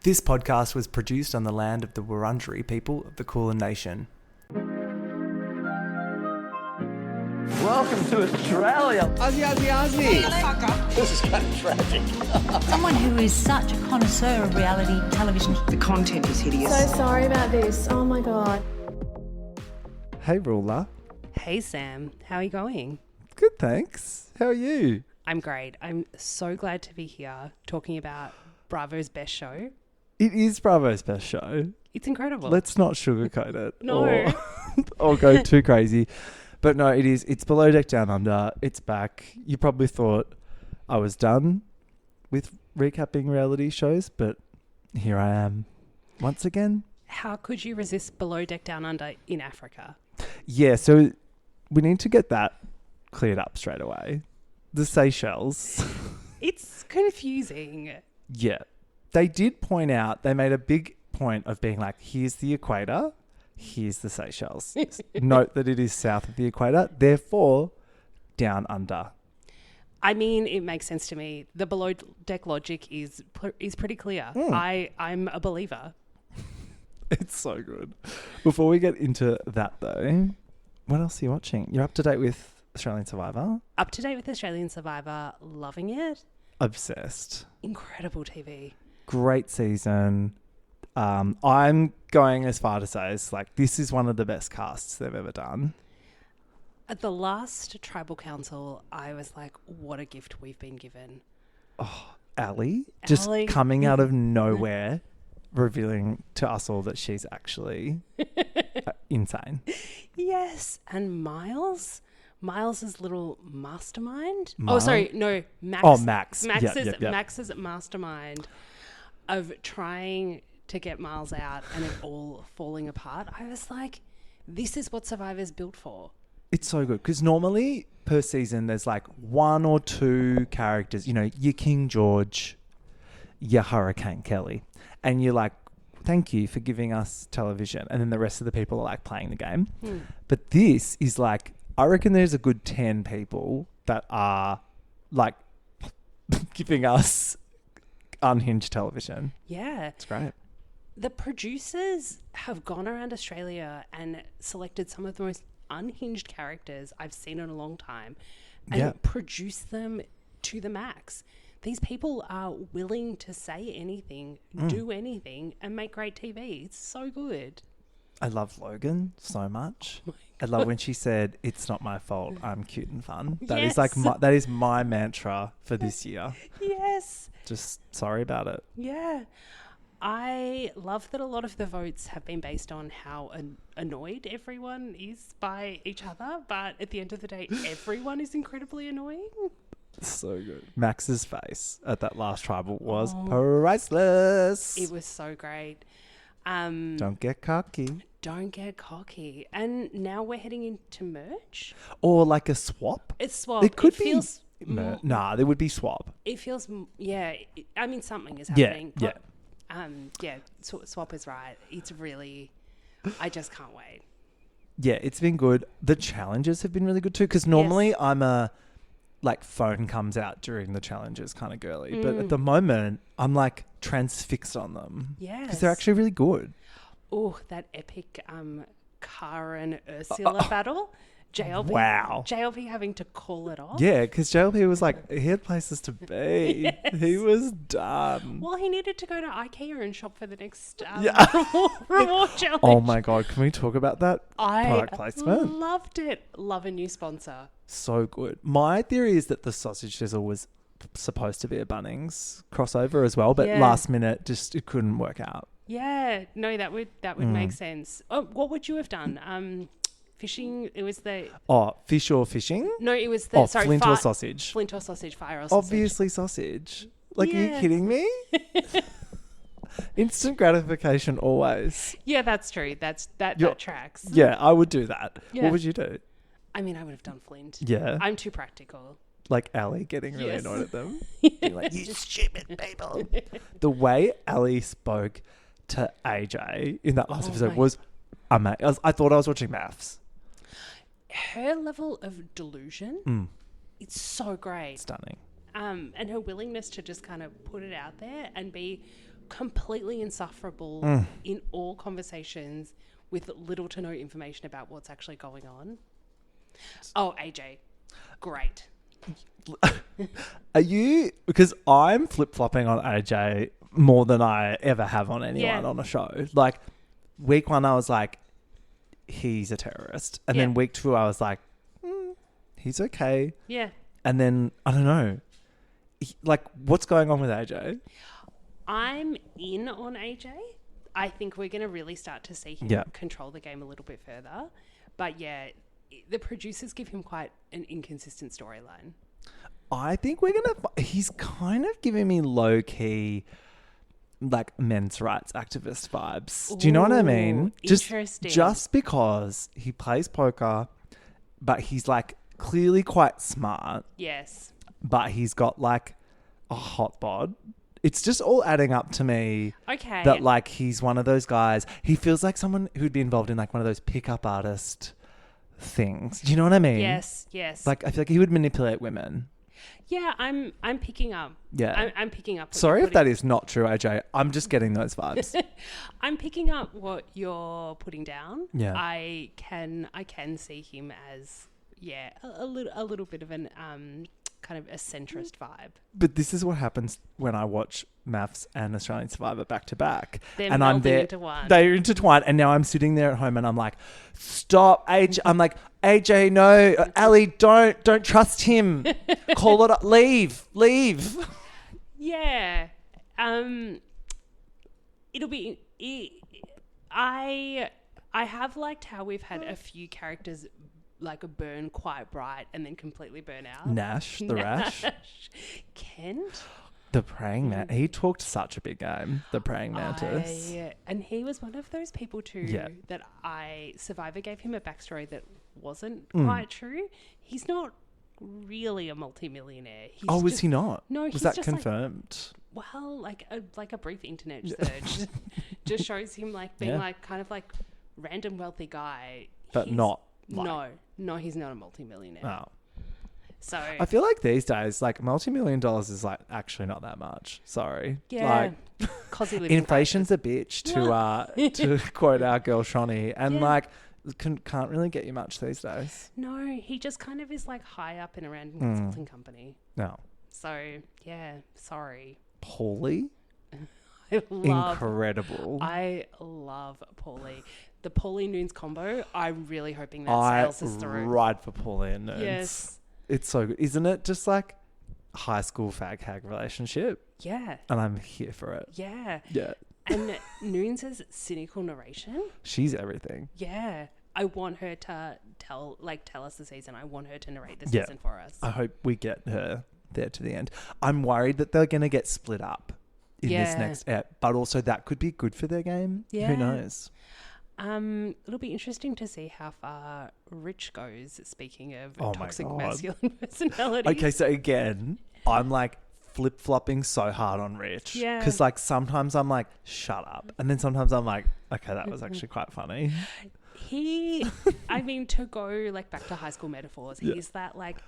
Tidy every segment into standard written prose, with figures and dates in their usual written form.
This podcast was produced on the land of the Wurundjeri people of the Kulin Nation. Welcome to Australia. Aussie, Aussie, Aussie. This is kind of tragic. Someone who is such a connoisseur of reality television. The content is hideous. So sorry about this. Oh my God. Hey, Rula. Hey, Sam. How are you going? Good, thanks. How are you? I'm great. I'm so glad to be here talking about Bravo's best show. It is Bravo's best show. It's incredible. Let's not sugarcoat it. No. Or go too crazy. But no, it is. It's Below Deck Down Under. It's back. You probably thought I was done with recapping reality shows, but here I am once again. How could you resist Below Deck Down Under in Africa? Yeah, so we need to get that cleared up straight away. The Seychelles. It's confusing. Yeah. They did point out, they made a big point of being like, here's the equator, here's the Seychelles. Note that it is south of the equator, therefore down under. I mean, it makes sense to me. The Below Deck logic is pretty clear. I'm a believer. It's so good. Before we get into that though, what else are you watching? You're up to date with Australian Survivor? Up to date with Australian Survivor. Loving it. Obsessed. Incredible TV. Great season. I'm going as far to say it's like this is one of the best casts they've ever done. At the last Tribal Council, I was like, what a gift we've been given. Oh, Ali just coming out of nowhere, revealing to us all that she's actually insane. Yes. And Miles' little mastermind. Miles? Oh, sorry. No, Max. Oh, Max. Max's mastermind of trying to get Miles out and it all falling apart. I was like, this is what Survivor's built for. It's so good because normally per season there's like one or two characters, you know, your King George, your Hurricane Kelly, and you're like, thank you for giving us television. And then the rest of the people are like playing the game. But this is like, I reckon there's a good 10 people that are like giving us unhinged television. Yeah. It's great. The producers have gone around Australia and selected some of the most unhinged characters I've seen in a long time and produced them to the max. These people are willing to say anything, do anything, and make great TV. It's so good. I love Logan so much. I love when she said, "It's not my fault. I'm cute and fun." That is like that is my mantra for this year. Yes. Just sorry about it. Yeah. I love that a lot of the votes have been based on how annoyed everyone is by each other, but at the end of the day, everyone is incredibly annoying. So good. Max's face at that last tribal was priceless. It was so great. Don't get cocky. Don't get cocky. And now we're heading into merch. Or like a swap. It's swap. It could be. Nah, there would be swap. It feels, I mean, something is happening. Yeah. Swap is right. It's really, I just can't wait. Yeah, it's been good. The challenges have been really good too, because normally I'm a, like, phone comes out during the challenges kind of girly. But at the moment, I'm like transfixed on them. Yes. Because they're actually really good. Oh, that epic Cara and Ursula battle. JLP. Wow. JLP having to call it off. Yeah, because JLP was like, he had places to be. Yes. He was done. Well, he needed to go to IKEA and shop for the next reward challenge. Oh my God, can we talk about that product placement? Loved it. Love a new sponsor. So good. My theory is that the sausage sizzle was supposed to be a Bunnings crossover as well, but last minute just it couldn't work out. Yeah, no, that would make sense. Oh, what would you have done? Fishing, it was the... Oh, fish or fishing? No, it was the... Flint or sausage. Flint or sausage, fire or sausage. Obviously sausage. Like, are you kidding me? Instant gratification always. Yeah, that's true. That tracks. Yeah, I would do that. Yeah. What would you do? I mean, I would have done Flint. Yeah. I'm too practical. Like Ali getting really annoyed at them. Being like, you stupid people. The way Ali spoke to AJ in that last episode was amazing. I thought I was watching maths. Her level of delusion, it's so great. Stunning. And her willingness to just kind of put it out there and be completely insufferable in all conversations with little to no information about what's actually going on. Oh, AJ. Great. Are you... Because I'm flip-flopping on AJ more than I ever have on anyone on a show. Like, week 1, I was like, he's a terrorist. And then week 2, I was like, he's okay. Yeah. And then, I don't know. Like, what's going on with AJ? I'm in on AJ. I think we're going to really start to see him control the game a little bit further. But yeah, the producers give him quite an inconsistent storyline. I think we're going to... He's kind of giving me low-key, like, men's rights activist vibes. Do you know what I mean? Interesting. Just because he plays poker, but he's, like, clearly quite smart. Yes. But he's got, like, a hot bod. It's just all adding up to me. Okay. That, like, he's one of those guys. He feels like someone who'd be involved in, like, one of those pickup artist things. Do you know what I mean? Yes, yes. Like, I feel like he would manipulate women. Yeah, I'm picking up. Yeah. I'm picking up. Sorry if that is not true, AJ. I'm just getting those vibes. I'm picking up what you're putting down. Yeah. I can see him as a little bit of an kind of a centrist vibe. But this is what happens when I watch Maths and Australian Survivor back to back. They're melding into one. They're intertwined. And now I'm sitting there at home and I'm like, stop, AJ. I'm like, AJ, no. Ali, don't trust him. Call it up. Leave. Yeah. It'll be... I have liked how we've had a few characters like a burn quite bright and then completely burn out. Nash, the Rash. Kent. The praying man. He talked such a big game. The praying mantis. And he was one of those people too that Survivor gave him a backstory that wasn't quite true. He's not really a multimillionaire. Was he not? No, was that confirmed? Like a brief internet search just shows him like being like kind of like random wealthy guy. But not. Like, no, he's not a multimillionaire. Oh. So I feel like these days, like $multi-million is like actually not that much. Sorry. Yeah. Like inflation's a bitch to quote our girl Shani, and like can't really get you much these days. No, he just kind of is like high up in a random consulting company. No. So yeah, sorry. Paulie? Incredible. I love Paulie. The Paulie Noons combo, I'm really hoping that sails us through. I ride for Paulie and Noons. Yes. It's so good. Isn't it just like high school fag hag relationship? Yeah. And I'm here for it. Yeah. Yeah. And Noons' cynical narration. She's everything. Yeah. I want her to tell us the season. I want her to narrate the season for us. I hope we get her there to the end. I'm worried that they're going to get split up in this next ep, but also that could be good for their game. Yeah. Who knows? It'll be interesting to see how far Rich goes, speaking of toxic my God. masculine personality. Okay, so again, I'm like flip-flopping so hard on Rich. Yeah. Because like sometimes I'm like, shut up. And then sometimes I'm like, okay, that was actually quite funny. To go like back to high school metaphors, he's that like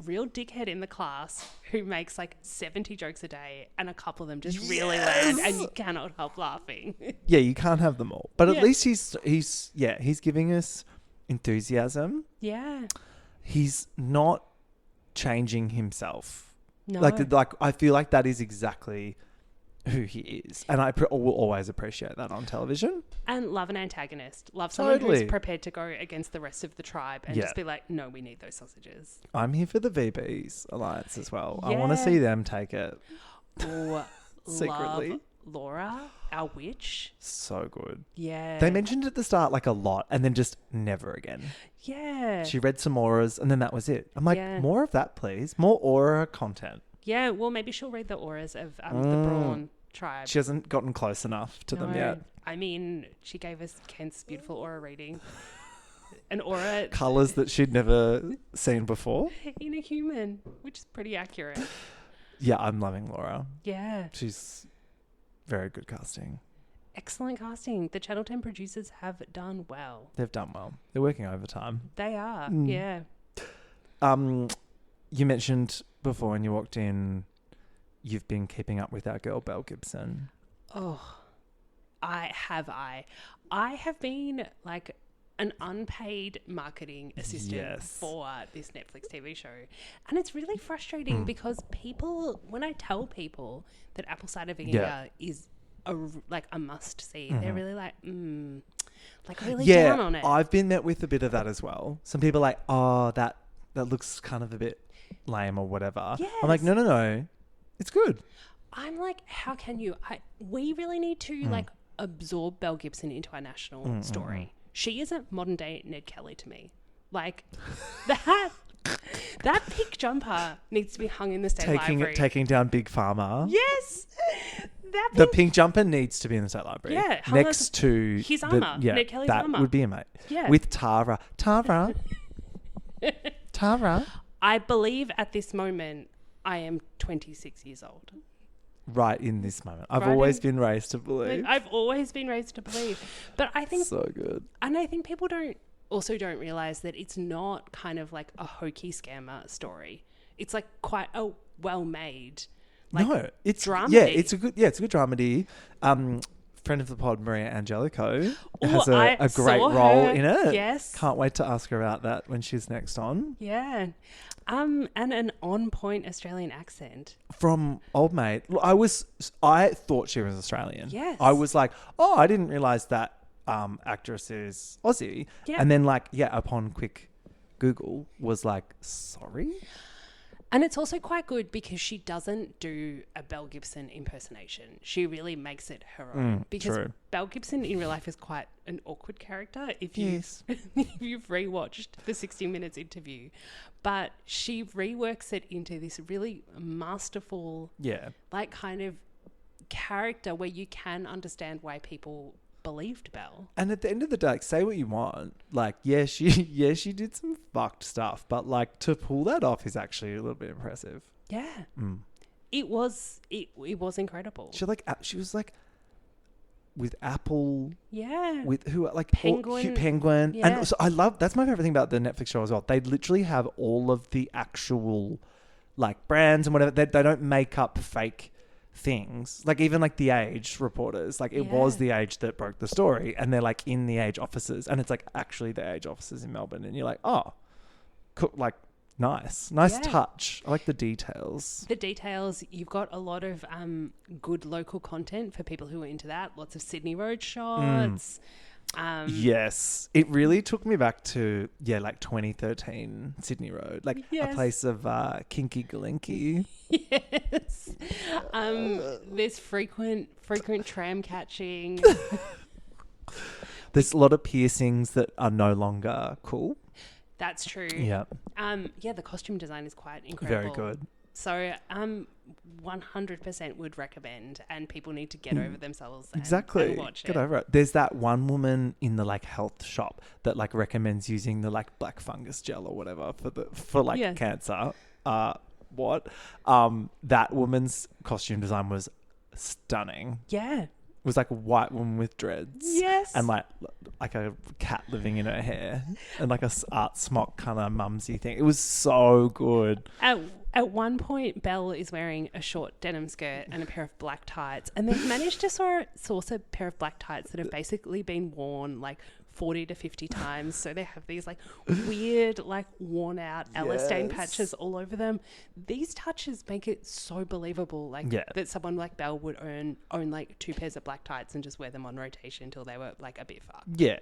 real dickhead in the class who makes like 70 jokes a day and a couple of them just really land and you cannot help laughing. Yeah, you can't have them all. But at least he's giving us enthusiasm. Yeah. He's not changing himself. No. Like I feel like that is exactly who he is. And I will always appreciate that on television. And love an antagonist. Love someone who's prepared to go against the rest of the tribe and just be like, no, we need those sausages. I'm here for the VB's alliance as well. Yeah. I want to see them take it. Oh, secretly. Love Laura, our witch. So good. Yeah. They mentioned at the start like a lot and then just never again. Yeah. She read some auras and then that was it. I'm like, more of that, please. More aura content. Yeah, well, maybe she'll read the auras of the Brawn tribe. She hasn't gotten close enough to them yet. I mean, she gave us Kent's beautiful aura reading. An aura... Colours that she'd never seen before. In a human, which is pretty accurate. Yeah, I'm loving Laura. Yeah. She's very good casting. Excellent casting. The Channel 10 producers have done well. They've done well. They're working overtime. They are, yeah. You mentioned before when you walked in, you've been keeping up with our girl Belle Gibson. I have been like an unpaid marketing assistant for this Netflix TV show. And it's really frustrating because people, when I tell people that apple cider vinegar is a must see, they're really like, really down on it. I've been met with a bit of that as well. Some people are like, oh, that looks kind of a bit lame or whatever. Yes. I'm like, no. It's good. I'm like, how can you? We really need to like absorb Belle Gibson into our national story. She is a modern day Ned Kelly to me. Like that pink jumper needs to be hung in the state library. Taking down Big Pharma. Yes. The pink jumper needs to be in the state library. Yeah. Next to his armour. Ned Kelly's armour. That would be a mate. Yeah. With Tara. Tara. I believe at this moment I am 26 years old. Right in this moment. I've always been raised to believe. I've always been raised to believe. But I think... So good. And I think people don't realise that it's not kind of like a hokey scammer story. It's like quite a well-made... it's dramedy. Yeah, it's a good dramedy. Friend of the pod, Maria Angelico, has a great role in it. Yes. Can't wait to ask her about that when she's next on. Yeah. And an on-point Australian accent. From Old Mate. I thought she was Australian. Yes. I was like, oh, I didn't realise that actress is Aussie. Yeah. And then upon quick Google was like, sorry? And it's also quite good because she doesn't do a Belle Gibson impersonation. She really makes it her own. Because true. Belle Gibson in real life is quite an awkward character if Yes. you've rewatched the 60 Minutes interview. But she reworks it into this really masterful, kind of character where you can understand why people believed Belle. And at the end of the day, say what you want. She did some fucked stuff, but to pull that off is actually a little bit impressive. Yeah. It was incredible. She was with Apple. Yeah. With who Penguin. Penguin. Yeah. And so that's my favorite thing about the Netflix show as well. They literally have all of the actual brands and whatever. They don't make up fake things. Even The Age reporters. It was The Age that broke the story, and they're in The Age offices, and it's actually The Age offices in Melbourne, and you're like, oh, cool, nice touch. I like the details. You've got a lot of good local content for people who are into that. Lots of Sydney Road shots. Yes, it really took me back to 2013 Sydney Road, a place of kinky galinky. Yes. There's frequent tram catching. There's a lot of piercings that are no longer cool. That's true. Yeah. The costume design is quite incredible. Very good. So 100% would recommend, and people need to get over themselves and watch it. Get over it. There's that one woman in the health shop that recommends using the black fungus gel or whatever for cancer. What? That woman's costume design was stunning. Yeah. It was a white woman with dreads. Yes. And a cat living in her hair, and a art smock kind of mumsy thing. It was so good. At one point, Belle is wearing a short denim skirt and a pair of black tights, and they've managed to source a pair of black tights that have basically been worn 40 to 50 times. So they have these weird, worn out stain patches all over them. These touches make it so believable, that someone like Belle would own 2 pairs of black tights and just wear them on rotation until they were a bit fucked. Yeah.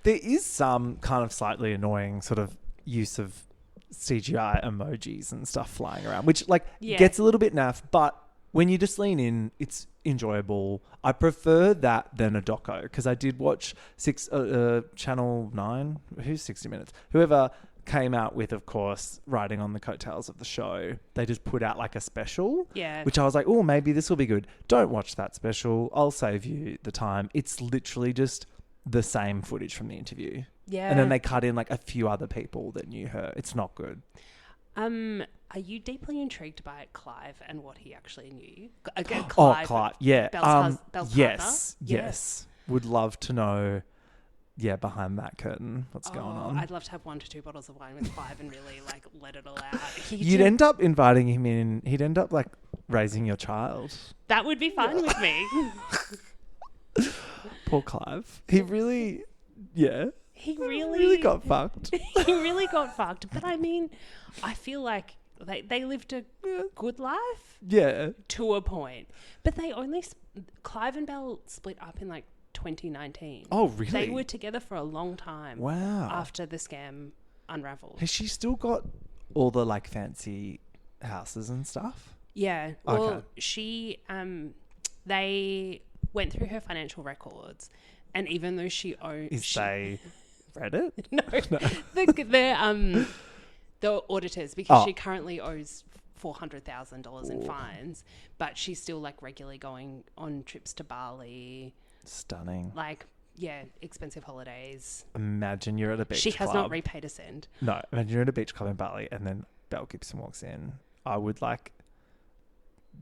There is some kind of slightly annoying sort of use of CGI emojis and stuff flying around, which gets a little bit naff, but when you just lean in, it's enjoyable. I prefer that than a doco, because I did watch Channel 9, who's 60 Minutes? Whoever came out with, of course, riding on the coattails of the show, they just put out a special, which I was like, oh, maybe this will be good. Don't watch that special. I'll save you the time. It's literally just the same footage from the interview. Yeah. And then they cut in a few other people that knew her. It's not good. Are you deeply intrigued by Clive and what he actually knew? Clive. Yeah. Belle's Yes. partner? Yes. Would love to know behind that curtain, what's going on. I'd love to have 1 to 2 bottles of wine with Clive and really like let it all out. You'd end up inviting him in. He'd end up like raising your child. That would be fine with me. Poor Clive. He really, He really got fucked. He really got fucked. But I mean, I feel like they lived a good life. Yeah. To a point. But they only... Clive and Belle split up in like 2019. Oh, really? They were together for a long time. Wow. After the scam unraveled. Has she still got all the like fancy houses and stuff? Yeah. Well, Okay. she... they went through her financial records, and even though she owns... They read it? No. The auditors, because she currently owes $400,000 in fines, but she's still like regularly going on trips to Bali. Stunning. Like, expensive holidays. Imagine you're at a beach She club. has not repaid a cent. No, imagine you're at a beach club in Bali and then Belle Gibson walks in. I would like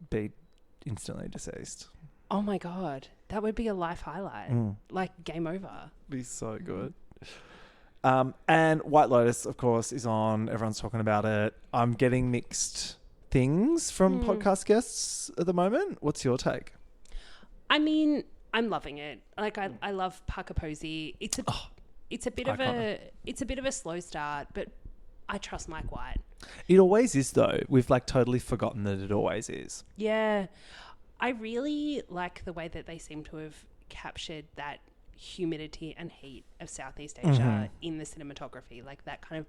be instantly deceased. Oh my God. That would be a life highlight. Like, game over. Be so good. And White Lotus, of course, is on. Everyone's talking about it. I'm getting mixed things from podcast guests at the moment. What's your take? I mean, I'm loving it. Like, I love Parker Posey. It's a bit of a slow start, but I trust Mike White. It always is, though. We've like totally forgotten that it always is. Yeah. I really like the way that they seem to have captured that humidity and heat of Southeast Asia in the cinematography, like that kind of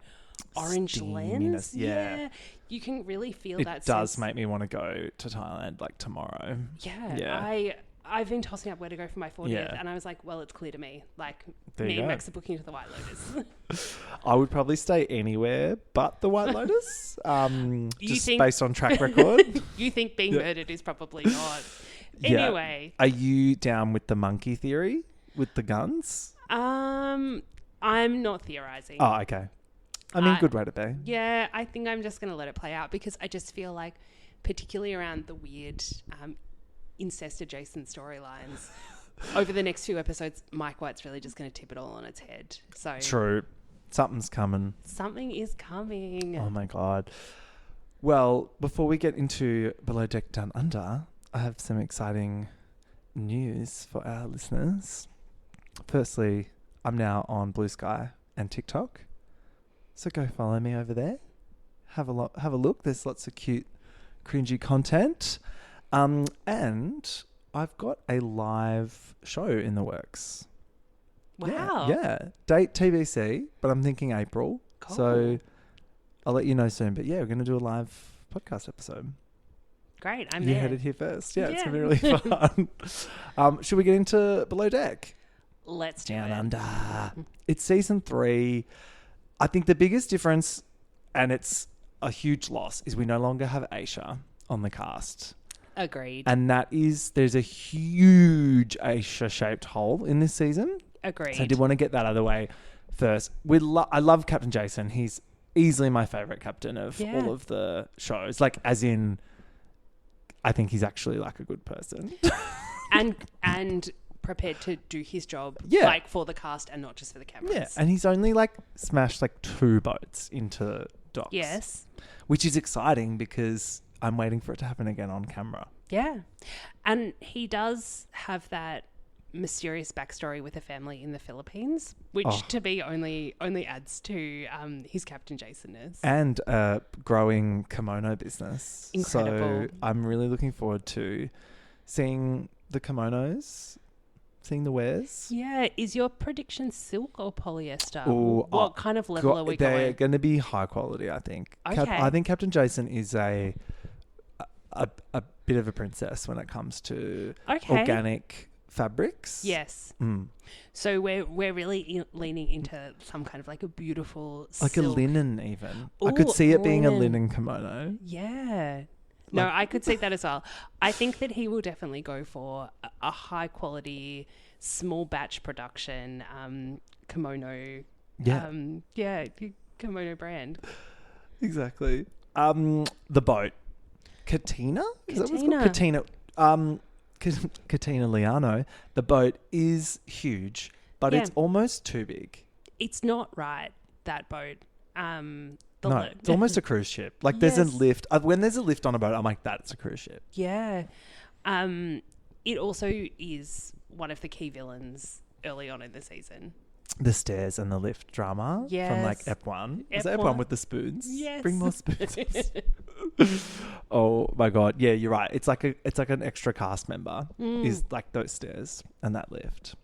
orange lens. Yeah. You can really feel It that. does make me want to go to Thailand like tomorrow. Yeah. I've been tossing up where to go for my 40th, and I was like, well, it's clear to me. Like, me and Max are booking to the White Lotus. I would probably stay anywhere but the White Lotus, just think- based on track record. You think being murdered is probably not. Yeah. Anyway. Are you down with the monkey theory with the guns? I'm not theorizing. Oh, okay. I mean, good way to be. Yeah, I think I'm just going to let it play out because I just feel like, particularly around the weird incest-adjacent storylines, over the next few episodes, Mike White's really just going to tip it all on its head. So True. Something's coming. Something is coming. Oh, my God. Well, before we get into Below Deck Down Under, I have some exciting news for our listeners. Firstly, I'm now on Blue Sky and TikTok. So go follow me over there. Have a look. There's lots of cute, cringy content. And I've got a live show in the works. Wow. Yeah. Date TBC, but I'm thinking April. Cool. So I'll let you know soon. But yeah, we're going to do a live podcast episode. Great. I'm You there. heard it here first. Yeah, it's going to be really fun. Should we get into Below Deck? Let's do Down it. Under. It's season 3. I think the biggest difference, and it's a huge loss, is we no longer have Aisha on the cast. Agreed. And there's a huge Aisha-shaped hole in this season. Agreed. So I did want to get that out of the way first. I love Captain Jason. He's easily my favourite captain of all of the shows. Like, as in, I think he's actually like a good person. and prepared to do his job, like for the cast and not just for the cameras. Yeah, and he's only like smashed like 2 boats into docks. Yes. Which is exciting because I'm waiting for it to happen again on camera. Yeah. And he does have that mysterious backstory with a family in the Philippines, which to me only adds to his Captain Jason-ness. And a growing kimono business. Incredible. So I'm really looking forward to seeing the kimonos, seeing the wares. Yeah. Is your prediction silk or polyester? Ooh, what kind of level are we They're going? going to be high quality, I think. Okay. I think Captain Jason is a bit of a princess when it comes to organic fabrics. Yes. Mm. So we're really leaning into some kind of like a beautiful Like silk. a linen even. Ooh, I could see it being a linen. linen kimono. Yeah. No, I could see that as well. I think that he will definitely go for a high quality, small batch production kimono. Yeah. Kimono brand. Exactly. The boat. Katina? Is that what it's called? Katina. Katina Liano. The boat is huge. but Yeah. it's almost too big. It's not right, that boat. It's almost a cruise ship. Like there's a Yes. lift. When there's a lift on a boat, I'm like, that's a cruise ship. Yeah. It also is one of the key villains early on in the season. The stairs and the lift drama from like Yes. Ep 1. Is Ep that Ep 1 1? with the spoons? Yes. Bring more spoons. Oh my God. Yeah, you're right. It's like an extra cast member is like those stairs and that lift.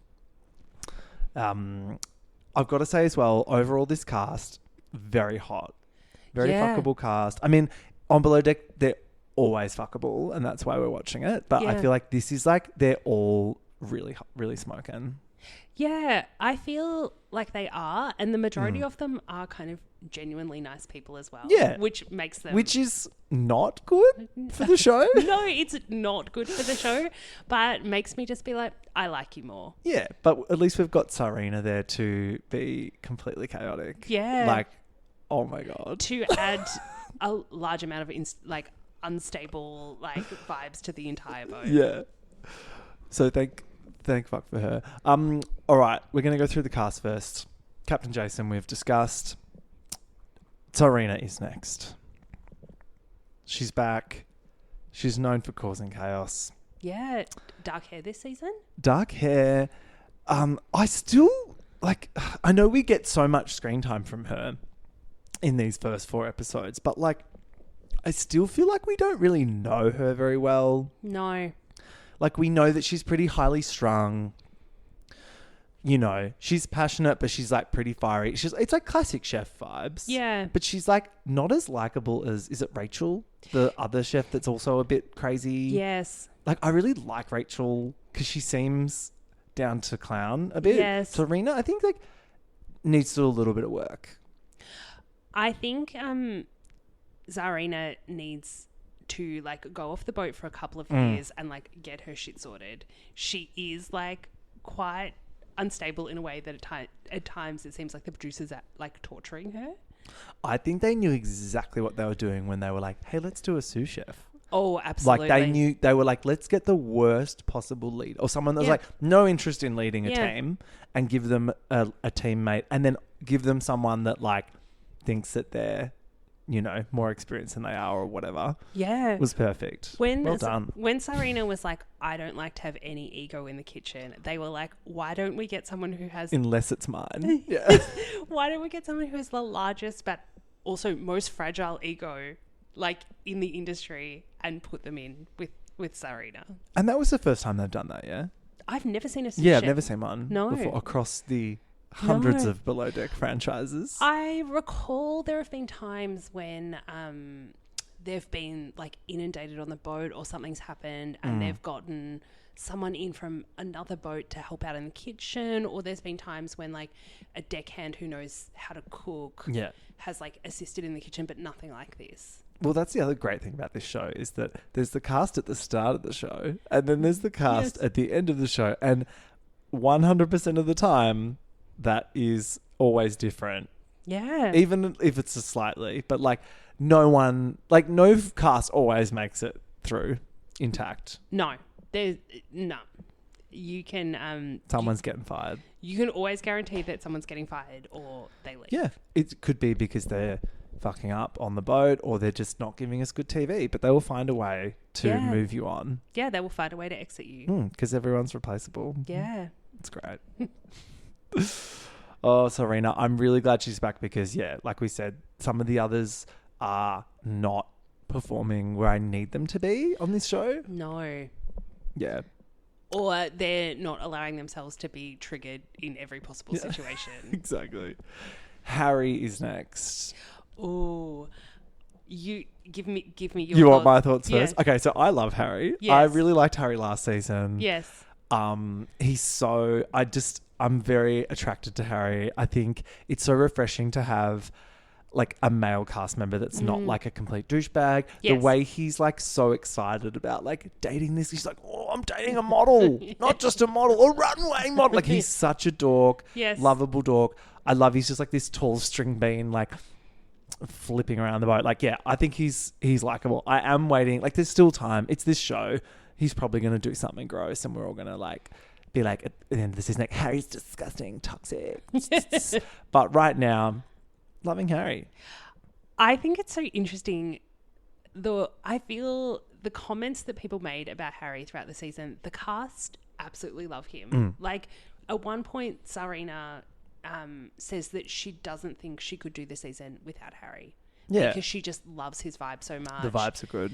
I've got to say as well, overall this cast, very hot. Very Yeah. fuckable cast. I mean, on Below Deck, they're always fuckable and that's why we're watching it. But I Yeah. feel like this is like, they're all really, really smoking. Yeah, I feel like they are, and the majority of them are kind of genuinely nice people as well. Yeah. Which makes them... Which is not good for the show. No, it's not good for the show, but makes me just be like, I like you more. Yeah, but at least we've got Tzarina there to be completely chaotic. Yeah. Like, oh my God. To add a large amount of unstable vibes to the entire boat. Yeah. So thank fuck for her. All right, we're going to go through the cast first. Captain Jason, we've discussed. Tzarina is next. She's back. She's known for causing chaos. Yeah, dark hair this season. Dark hair. I still, I know we get so much screen time from her in these first 4 episodes, but I still feel like we don't really know her very well. No. Like, we know that she's pretty highly strung. You know, she's passionate, but she's pretty fiery. It's like classic chef vibes. Yeah. But she's not as likable as, is it Rachel? The other chef that's also a bit crazy. Yes. I really like Rachel because she seems down to clown a bit. Yes. Tzarina, I think needs to do a little bit of work. I think Tzarina needs to go off the boat for a couple of years and get her shit sorted. She is quite unstable in a way that at times it seems like the producers are torturing her. I think they knew exactly what they were doing when they were like, hey, let's do a sous chef. Oh, absolutely. They were like, let's get the worst possible lead or someone that's no interest in leading a team and give them a teammate and then give them someone that thinks that they're, more experienced than they are or whatever. Yeah. It was perfect. Well done. When Tzarina was like, I don't like to have any ego in the kitchen, they were like, why don't we get someone who has... Unless it's mine. Yeah. Why don't we get someone who has the largest but also most fragile ego in the industry and put them in with Tzarina? And that was the first time they've done that, yeah? I've never seen a sous Yeah, chef. I've never seen one No. before across the hundreds of Below Deck franchises. I recall there have been times when they've been inundated on the boat or something's happened and they've gotten someone in from another boat to help out in the kitchen, or there's been times when a deckhand who knows how to cook has assisted in the kitchen, but nothing like this. Well, that's the other great thing about this show is that there's the cast at the start of the show and then there's the cast at the end of the show, and 100% of the time that is always different. Yeah. Even if it's a slightly, but no cast always makes it through intact. No. There's no. You can Someone's getting fired. you can always guarantee that someone's getting fired or they leave. Yeah. It could be because they're fucking up on the boat or they're just not giving us good TV, but they will find a way to move you on. Yeah, they will find a way to exit you. Because everyone's replaceable. Yeah. It's great. Oh, Tzarina, I'm really glad she's back because, like we said, some of the others are not performing where I need them to be on this show. No. Yeah. Or they're not allowing themselves to be triggered in every possible situation. Exactly. Harry is next. Oh, you give me your You want thoughts. my thoughts Yeah. first? Okay, so I love Harry. Yes. I really liked Harry last season. Yes. He's so... I'm very attracted to Harry. I think it's so refreshing to have a male cast member that's not a complete douchebag. Yes. The way he's so excited about dating this. He's like, oh, I'm dating a model, not just a model, a runway model. He's such a dork. Yes. Lovable dork. I love he's just this tall string bean flipping around the boat. I think he's likable. I am waiting. There's still time. It's this show. He's probably going to do something gross and we're all going to be like at the end of the season, like, Harry's disgusting, toxic. But right now, loving Harry. I think it's so interesting. I feel the comments that people made about Harry throughout the season, the cast absolutely love him. Like at one point, Tzarina says that she doesn't think she could do the season without Harry. Yeah. Because she just loves his vibe so much. The vibes are good.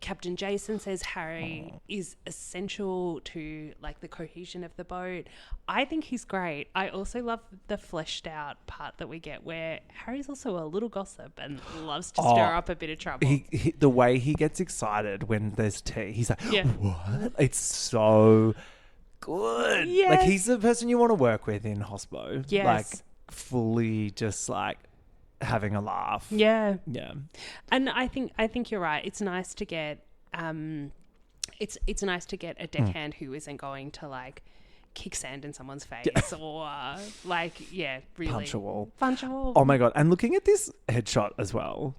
Captain Jason says Harry is essential to like the cohesion of the boat. I think he's great. I also love the fleshed out part that we get where Harry's also a little gossip and loves to stir up a bit of trouble. The way he gets excited when there's tea, he's like, what? It's so good. Yes. Like he's the person you want to work with in hospo. Yes. Like fully just like having a laugh. Yeah. Yeah. And I think you're right. It's nice to get it's nice to get a deckhand who isn't going to like kick sand in someone's face or really Punch a wall. Punch a wall. Oh my God. And looking at this headshot as well,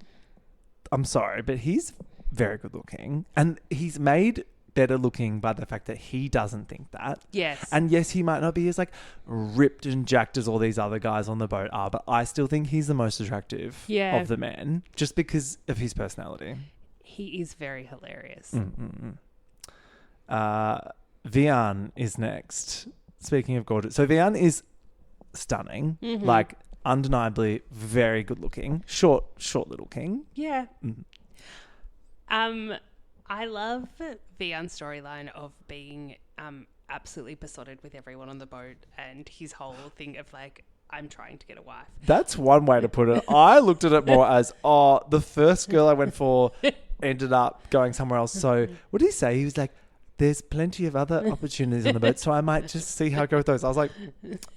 I'm sorry, but he's very good looking. And he's made better looking by the fact that he doesn't think that. Yes. And yes, he might not be as like ripped and jacked as all these other guys on the boat are, but I still think he's the most attractive of the men just because of his personality. He is very hilarious. Vian is next. Speaking of gorgeous. So Vian is stunning, like undeniably very good looking, short little king. Yeah. I love Vian's storyline of being absolutely besotted with everyone on the boat and his whole thing of like, I'm trying to get a wife. That's one way to put it. I looked at it more as, the first girl I went for ended up going somewhere else. So what did he say? He was like, there's plenty of other opportunities on the boat, so I might just see how I go with those. I was like,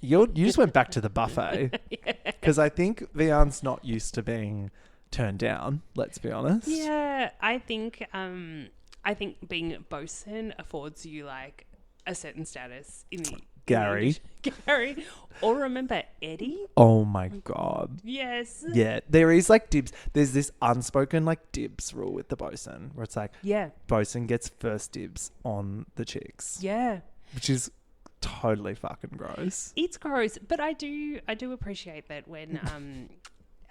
you just went back to the buffet. Because I think Vian's not used to being turned down, let's be honest. Yeah, I think being bosun affords you like a certain status in the Gary. Or remember Eddie? Oh my God. Yes. Yeah, there is like dibs. There's this unspoken like dibs rule with the bosun where it's like bosun gets first dibs on the chicks. Yeah. Which is totally fucking gross. It's gross, but I do appreciate that when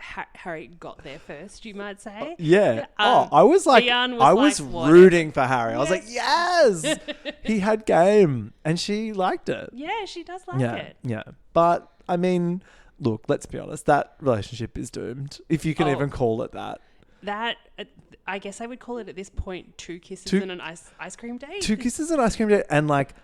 Harry got there first, you might say. Yeah. I was like, I was rooting for Harry. I was like, yes, he had game, and she liked it. Yeah, she does like it. Yeah. But I mean, look, let's be honest. That relationship is doomed, if you can even call it that. That I guess I would call it at this point 2 kisses and an ice cream date. 2 kisses and ice cream date, and like,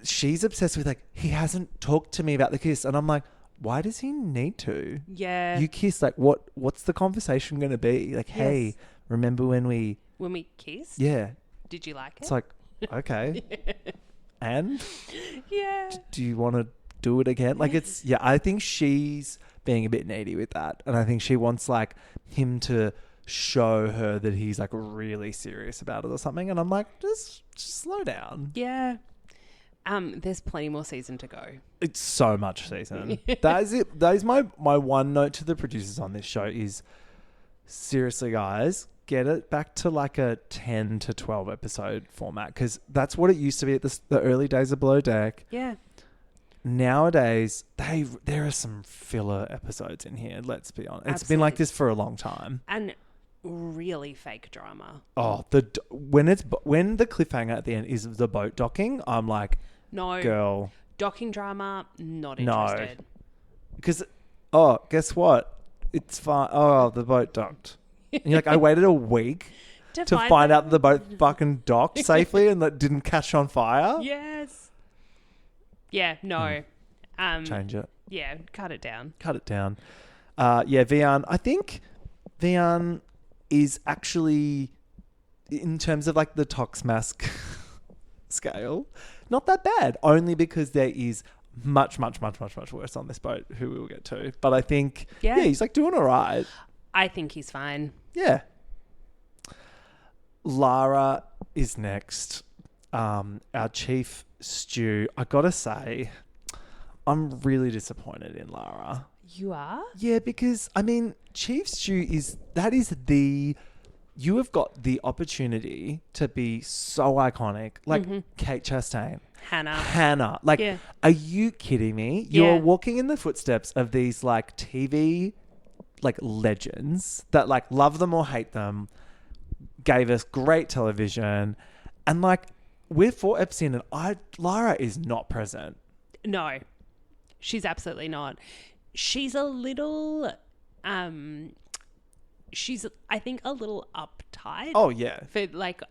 she's obsessed with like, he hasn't talked to me about the kiss, and I'm like, why does he need to? Yeah. You kiss, like, what's the conversation going to be? Like, hey, remember when we kissed? Yeah. Did you like it? It's like, okay. And? Yeah. Do you want to do it again? Like, it's, I think she's being a bit needy with that. And I think she wants, like, him to show her that he's, like, really serious about it or something. And I'm like, just slow down. Yeah. There's plenty more season to go. It's so much season. That is it. That is my one note to the producers on this show is, seriously, guys, get it back to like a 10 to 12 episode format, because that's what it used to be at the early days of Below Deck. Yeah. Nowadays, there are some filler episodes in here. Let's be honest. It's been like this for a long time. And really fake drama. Oh, when the cliffhanger at the end is the boat docking, I'm like, no, girl, docking drama, not interested. Because guess what? It's fine. Oh, the boat docked. And you're like, I waited a week to find out that the boat fucking docked safely and that didn't catch on fire. Yes. Yeah. No. Change it. Yeah. Cut it down. Vian. I think Vian is actually, in terms of like the Tox Mask scale, not that bad. Only because there is much worse on this boat, who we will get to. But I think, he's like doing all right. I think he's fine. Yeah. Lara is next. Our chief Stew. I gotta say, I'm really disappointed in Lara. You are? Yeah, because, I mean, Chief Stew you have got the opportunity to be so iconic. Like Kate Chastain. Hannah. Like, Yeah. are you kidding me? You're Yeah. walking in the footsteps of these like TV like legends that like love them or hate them, gave us great television, and like we're 4 episodes in and Lara is not present. No, she's absolutely not. She's a little, she's, I think, a little uptight. Oh yeah. For like,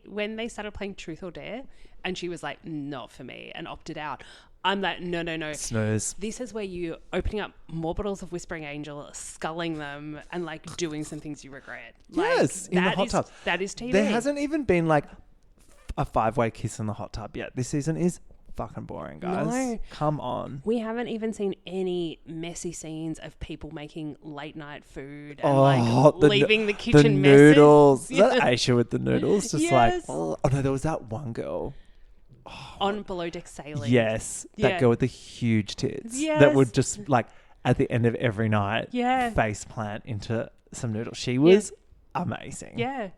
when they started playing Truth or Dare and she was like, not for me, and opted out, I'm like, no. Snooze. This is where you're opening up more bottles of Whispering Angel, sculling them, and like doing some things you regret. Like, Yes, in the hot tub. That is TV. There hasn't even been like a 5-way kiss in the hot tub yet. This season is fucking boring, guys. No. Come on. We haven't even seen any messy scenes of people making late night food and leaving the kitchen the messy. noodles. Is Yeah. that Aisha with the noodles? Just Yes. oh no, there was that one girl. On Below Deck Sailing. Yes, Yeah. that girl with the huge tits. Yes. That would just like at the end of every night, Yeah. face plant into some noodles. She was amazing. Yeah.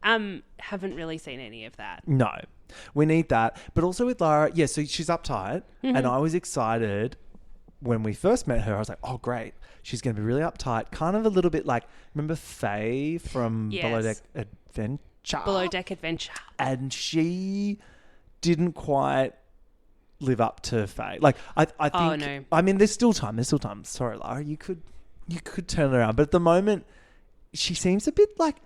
Haven't really seen any of that. No, we need that. But also with Lara, yeah, so she's uptight. Mm-hmm. And I was excited when we first met her. I was like, oh, great. She's going to be really uptight. Kind of a little bit like, remember Faye from Yes. Below Deck Adventure? Below Deck Adventure. And she didn't quite live up to Faye. Like, I think, Oh, no. I mean, there's still time. Sorry, Lara, you could turn it around. But at the moment, she seems a bit like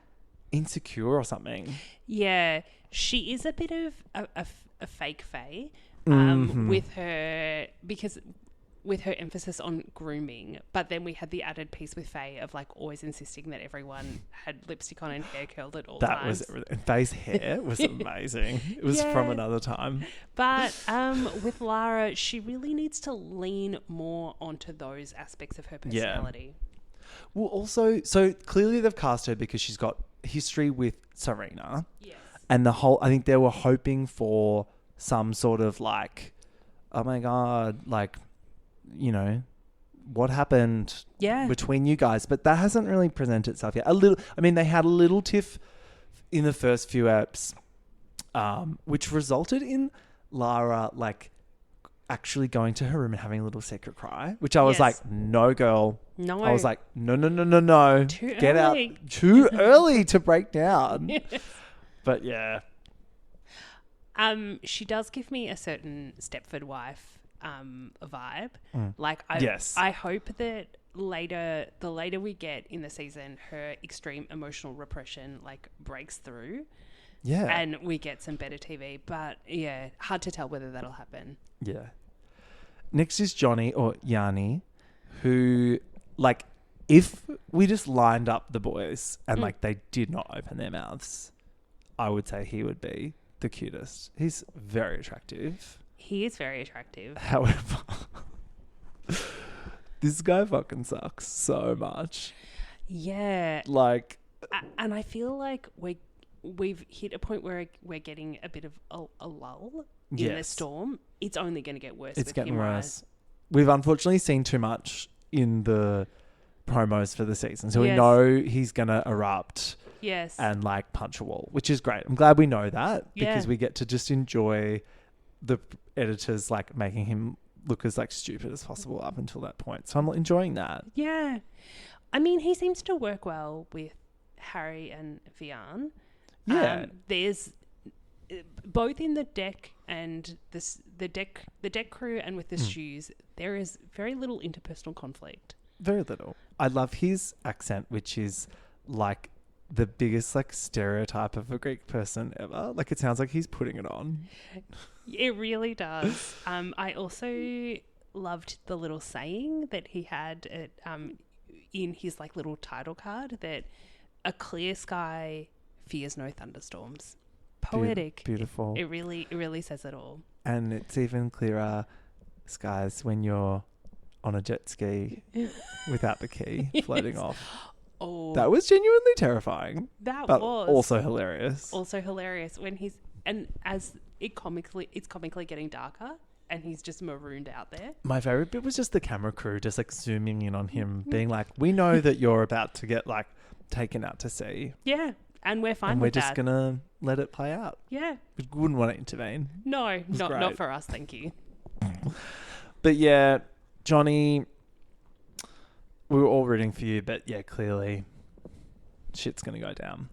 insecure or something. Yeah. She is a bit of a fake Faye with her, because with her emphasis on grooming, but then we had the added piece with Faye of like always insisting that everyone had lipstick on and hair curled at all That times. was everything. And Faye's hair was amazing. It was from Yeah. another time. But with Lara, she really needs to lean more onto those aspects of her personality. Well, also, so clearly they've cast her because she's got history with Tzarina. Yes. And I think they were hoping for some sort of like, oh my God, like, you know, what happened between you guys? But that hasn't really presented itself yet. They had a little tiff in the first few eps, which resulted in Lara like actually going to her room and having a little secret cry, which I was like, no, girl. No. I was like, no. Too Get early. out. Too early to break down. But yeah. She does give me a certain Stepford wife vibe. Like, Yes. I hope that the later we get in the season, her extreme emotional repression like breaks through. Yeah. And we get some better TV. But yeah, hard to tell whether that'll happen. Yeah. Next is Johnny or Yanni, who, like, if we just lined up the boys and like they did not open their mouths, I would say he would be the cutest. He's very attractive. He is very attractive. However, this guy fucking sucks so much. Yeah. Like, And I feel like we've hit a point where we're getting a bit of a lull in the Yes. storm. It's only going to get worse. it's with getting him, worse. We've unfortunately seen too much in the promos for the season. So we Yes. know he's going to erupt. Yes. And like punch a wall, which is great. I'm glad we know that because Yeah. we get to just enjoy the editors like making him look as like stupid as possible up until that point. So I'm enjoying that. Yeah. I mean, he seems to work well with Harry and Vian. Yeah. There's both in the deck and the deck crew and with the stews, there is very little interpersonal conflict. Very little. I love his accent, which is like the biggest like stereotype of a Greek person ever. Like it sounds like he's putting it on. It really does. I also loved the little saying that he had in his like little title card that a clear sky fears no thunderstorms. Poetic. Beautiful. It really says it all. And it's even clearer skies when you're on a jet ski without the key floating off. Oh, That was genuinely terrifying. that But was also hilarious. also hilarious when it's comically getting darker and he's just marooned out there. My favorite bit was just the camera crew just like zooming in on him, being like, "We know that you're about to get like taken out to sea." Yeah, And we're fine and we're with just that. gonna let it play out. Yeah. We wouldn't want to intervene. No, not great. for us, thank you. But yeah, Johnny, we were all rooting for you, but yeah, clearly shit's going to go down,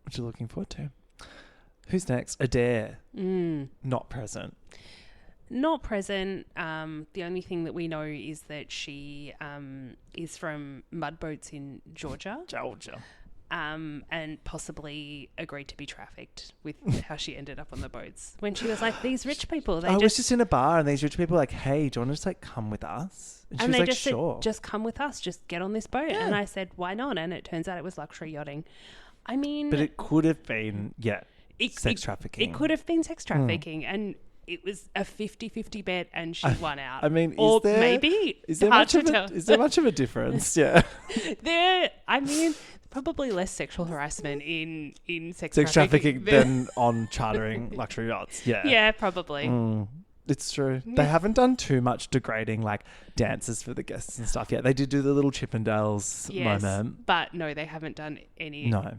which you're looking forward to. Who's next? Adair. Not present. Not present. The only thing that we know is that she is from Mudboats in Georgia. And possibly agreed to be trafficked with how she ended up on the boats. When she was like, these rich people, I was just in a bar and these rich people were like, hey, do you want to just like come with us? And she was they like, just sure. said, just come with us, just get on this boat. And I said, why not? And it turns out it was luxury yachting. I mean... But it could have been, sex trafficking. It could have been sex trafficking. And it was a 50-50 bet and she won out. I mean, or maybe. Is there much of a difference? Yeah. Probably less sexual harassment in sex trafficking than on chartering luxury yachts. Yeah. Yeah, probably. It's true. They haven't done too much degrading like dances for the guests and stuff yet. They did do the little Chippendales moment. But no, they haven't done any. No.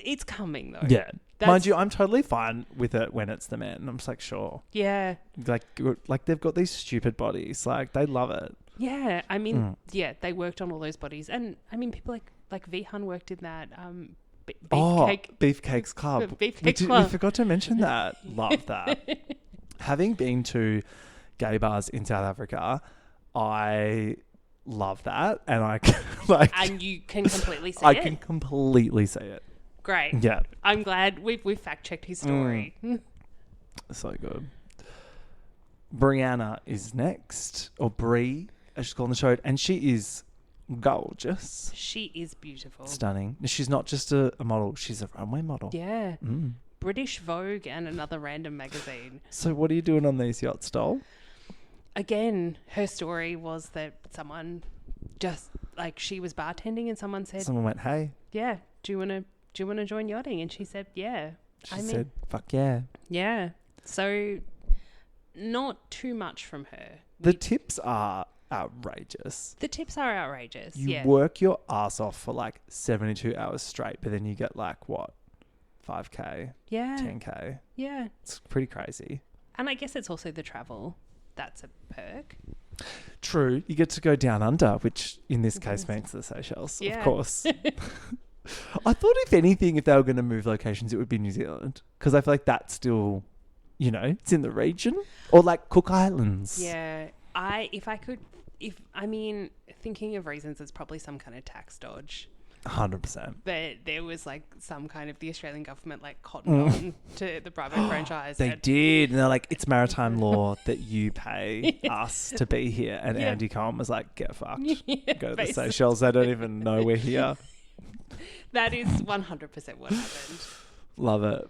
It's coming though. Yeah. Mind you, I'm totally fine with it when it's the men. I'm just like, sure. Yeah. Like they've got these stupid bodies. Like they love it. Yeah. I mean, they worked on all those bodies. And I mean, people like Vihan worked in that Beefcakes Club. We forgot to mention that. Love that. Having been to gay bars in South Africa, I love that, and I like. And you can completely see it. I can completely see it. Great. Yeah, I'm glad we've fact checked his story. So good. Brianna is next, or Brie, as she's called on the show, and she is gorgeous. She is beautiful, stunning. She's not just a model; she's a runway model. Yeah. British Vogue and another random magazine. So what are you doing on these yachts, doll? Again, her story was that someone just like she was bartending and someone went, "Hey, yeah, do you want to join yachting?" And she said, "Yeah." She said, "Fuck yeah." Yeah. So not too much from her. The tips are outrageous. The tips are outrageous. You work your ass off for like 72 hours straight, but then you get like what? 5K, 10K. Yeah. It's pretty crazy. And I guess it's also the travel. That's a perk. True. You get to go down under, which in this case means the Seychelles, of course. I thought if anything, if they were going to move locations, it would be New Zealand. Because I feel like that's still, it's in the region. Or like Cook Islands. Yeah. Thinking of reasons, it's probably some kind of tax dodge. 100%. But there was like some kind of the Australian government like cottoned on to the private franchise. They did. And they're like, it's maritime law that you pay us to be here. And Andy Cohen was like, get fucked. Go to the Seychelles. They don't even know we're here. That is 100% what happened. Love it.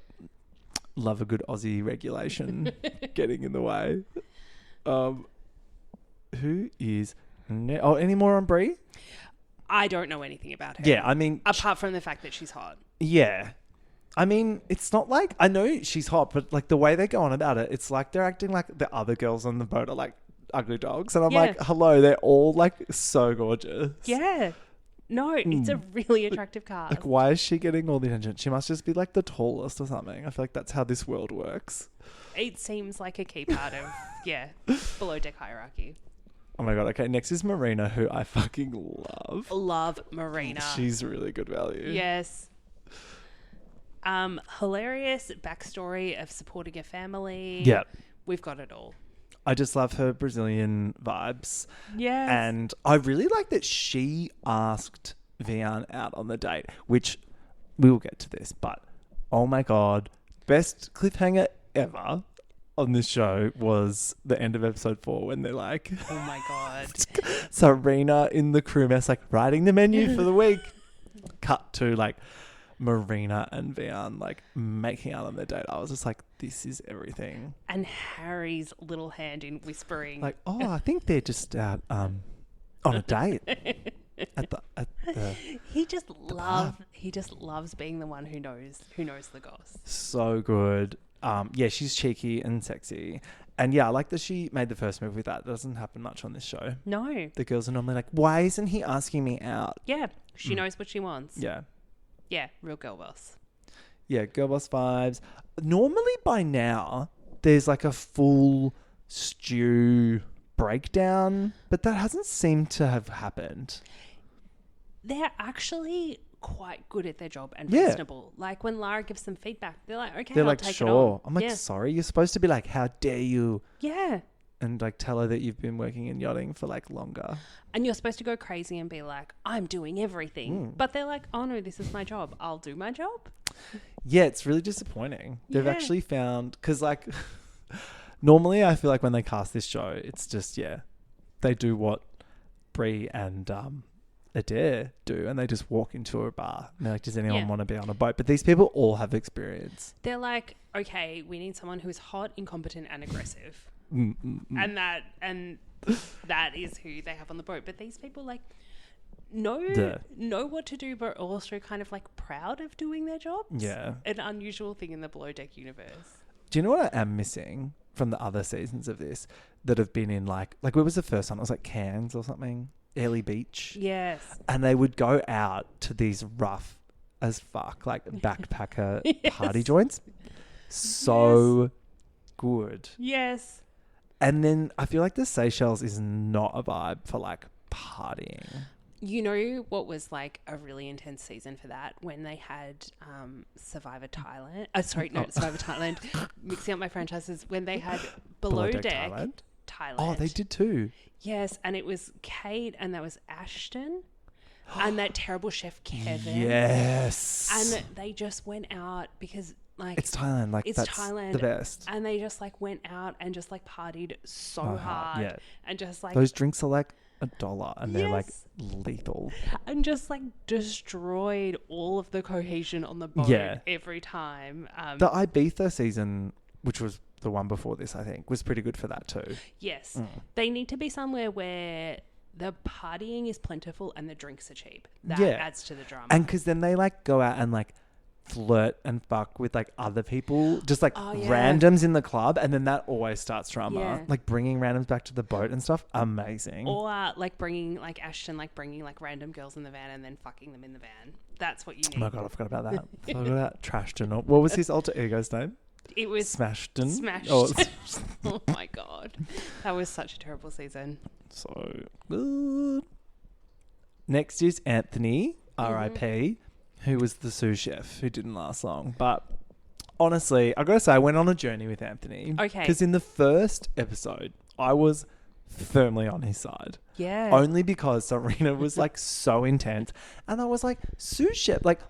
Love a good Aussie regulation getting in the way. Who is... any more on Brie? I don't know anything about her. Yeah, I mean... Apart from the fact that she's hot. Yeah. I mean, it's not like... I know she's hot, but like the way they go on about it, it's like they're acting like the other girls on the boat are like ugly dogs. And I'm like, hello, they're all like so gorgeous. Yeah. No, it's a really attractive cast. Like, why is she getting all the attention? She must just be like the tallest or something. I feel like that's how this world works. It seems like a key part of, below deck hierarchy. Oh my God. Okay. Next is Marina, who I fucking love. Love Marina. She's really good value. Yes. Hilarious backstory of supporting a family. Yeah. We've got it all. I just love her Brazilian vibes. Yes. And I really like that she asked Vian out on the date, which we will get to this, but oh my God, best cliffhanger ever on this show was the end of episode 4 when they're like, oh my God, Tzarina in the crew mess, like writing the menu for the week. Cut to like Marina and Vian like making out on their date. I was just like, this is everything. And Harry's little hand in whispering, like, oh, I think they're just out on a date. At the he just loves being the one who knows the goss. So good. She's cheeky and sexy. And I like that she made the first move with that. That doesn't happen much on this show. No. The girls are normally like, why isn't he asking me out? Yeah. She knows what she wants. Yeah. Yeah, real girl boss. Yeah, girl boss vibes. Normally by now, there's like a full stew breakdown, but that hasn't seemed to have happened. They're actually quite good at their job and Yeah. reasonable. Like when Lara gives them feedback, they're like, okay, They're I'll like, take sure. it on. I'm like, yeah. sorry, you're supposed to be like, how dare you? Yeah. And like tell her that you've been working in yachting for like longer. And you're supposed to go crazy and be like, I'm doing everything. But they're like, oh no, this is my job. I'll do my job. Yeah, it's really disappointing. They've Yeah. actually found, because like normally I feel like when they cast this show, it's just, they do what Brie and Adair do, and they just walk into a bar and they're like, does anyone Yeah. want to be on a boat? But these people all have experience. They're like, okay, we need someone who's hot, incompetent, and aggressive. And that is who they have on the boat. But these people like know what to do, but also kind of like proud of doing their jobs. Yeah. An unusual thing in the Below Deck universe. Do you know what I am missing from the other seasons of this that have been in like what was the first one? It was like Cairns or something, Airlie Beach. Yes. And they would go out to these rough as fuck, like backpacker party joints. So good. Yes. And then I feel like the Seychelles is not a vibe for like partying. You know what was like a really intense season for that? When they had Survivor Thailand. Survivor Thailand. Mixing up my franchises. When they had Below Deck Thailand. Oh, they did too. Yes, and it was Kate and that was Ashton and that terrible chef Kevin. Yes. And they just went out because like it's Thailand. Like it's that's Thailand. the best. And they just like went out and just like partied so hard. Yeah. And just like Those drinks are like $1 and they're like Yes. lethal. and just like destroyed all of the cohesion on the boat every time. The Ibiza season, which was the one before this, I think, was pretty good for that too. Yes. They need to be somewhere where the partying is plentiful and the drinks are cheap. That adds to the drama. And because then they like go out and like flirt and fuck with like other people, just like randoms in the club, and then that always starts drama. Yeah. Like bringing randoms back to the boat and stuff. Amazing. Or like bringing like Ashton, like bringing like random girls in the van and then fucking them in the van. That's what you need. Oh my God, I forgot about that. I forgot about Trashton. What was his alter ego's name? It was Smashton. Smashed. Oh, Oh my God. That was such a terrible season. so good. Next is Anthony, R.I.P., who was the sous chef who didn't last long. But honestly, I got to say, I went on a journey with Anthony. Okay. Because in the first episode, I was firmly on his side. Yeah. Only because Tzarina was like so intense. And I was like, sous chef, like,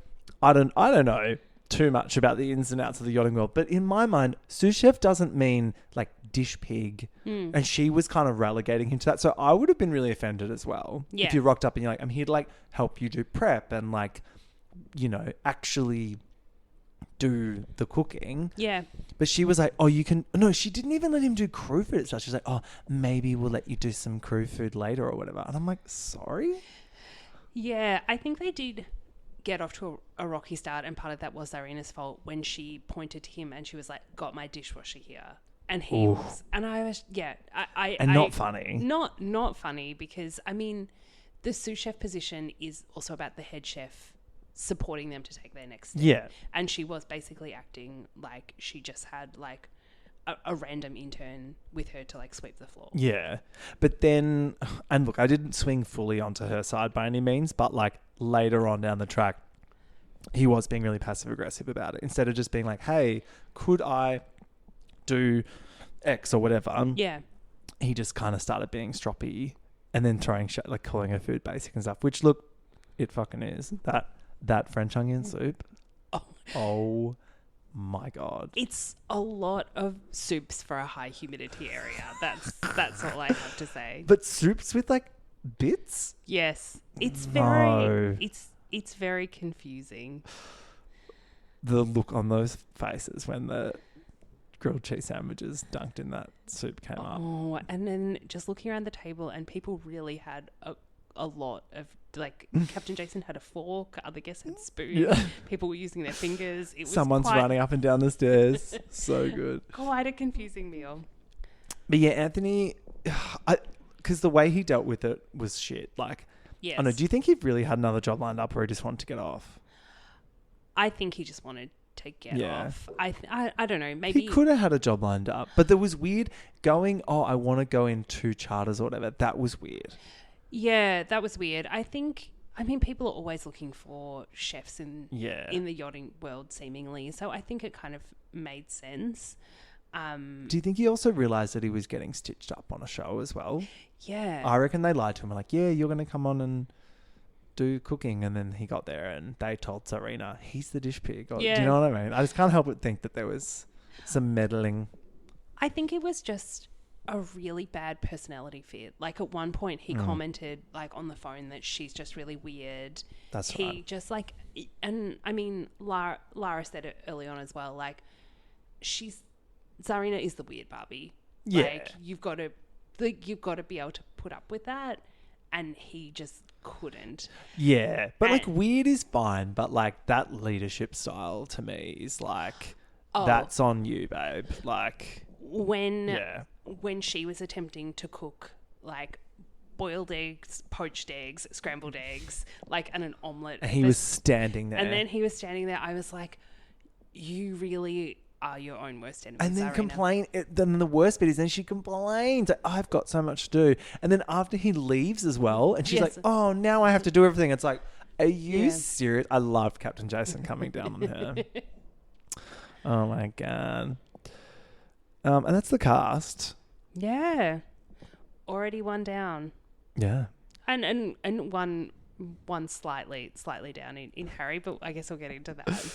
I don't know too much about the ins and outs of the yachting world, but in my mind, sous chef doesn't mean like dish pig. And she was kind of relegating him to that. So I would have been really offended as well. Yeah. If you rocked up and you're like, I'm here to like help you do prep and like, you know, actually do the cooking. Yeah. But she was like, oh, you can... No, she didn't even let him do crew food. So she's like, oh, maybe we'll let you do some crew food later or whatever. And I'm like, sorry? Yeah. I think they did get off to a rocky start, and part of that was Tzarina's fault when she pointed to him and she was like, got my dishwasher here. And he was... And I was... Yeah. Not funny. Not funny because, I mean, the sous chef position is also about the head chef supporting them to take their next step. Yeah. And she was basically acting like she just had like a random intern with her to like sweep the floor. Yeah. But then... And look, I didn't swing fully onto her side by any means, but like later on down the track, he was being really passive-aggressive about it. Instead of just being like, hey, could I do X or whatever? Yeah. He just kind of started being stroppy and then throwing like calling her food basic and stuff, which look, it fucking is. That French onion soup. Oh my God. It's a lot of soups for a high humidity area. That's all I have to say. But soups with like bits? Yes. It's No. very it's very confusing. The look on those faces when the grilled cheese sandwiches dunked in that soup came up. Oh, and then just looking around the table and people really had a lot of like Captain Jason had a fork, other guests had spoons. Yeah. People were using their fingers. It was Someone's running up and down the stairs. So good. quite a confusing meal. But yeah, Anthony, because the way he dealt with it was shit. Like, Yes. I don't know, do you think he really had another job lined up or he just wanted to get off? I think he just wanted to get Yeah. off. I don't know. Maybe He could have had a job lined up, but there was weird going, I want to go into charters or whatever. That was weird. Yeah, that was weird. I mean, people are always looking for chefs in the yachting world, seemingly. So I think it kind of made sense. Do you think he also realised that he was getting stitched up on a show as well? Yeah. I reckon they lied to him. Like, yeah, you're going to come on and do cooking. And then he got there and they told Tzarina, he's the dish pig. Do you know what I mean? I just can't help but think that there was some meddling. I think it was just a really bad personality fit. Like at one point he commented like on the phone that she's just really weird. That's he right. just like, and I mean, Lara said it early on as well. Like Tzarina is the weird Barbie. Yeah. Like you've got to be able to put up with that. And he just couldn't. Yeah. But like weird is fine. But like that leadership style to me is like, that's on you, babe. Like when she was attempting to cook like boiled eggs, poached eggs, scrambled eggs, like and an omelette. And he was standing there. And then he was standing there. I was like, you really are your own worst enemy. And then Tzarina. then the worst bit is then she complains, like, I've got so much to do. And then after he leaves as well, and she's like, oh, now I have to do everything. It's like, are you serious? I love Captain Jason coming down on her. Oh my God. And that's the cast. Yeah. Already one down. Yeah. And one slightly down in Harry, but I guess we'll get into that.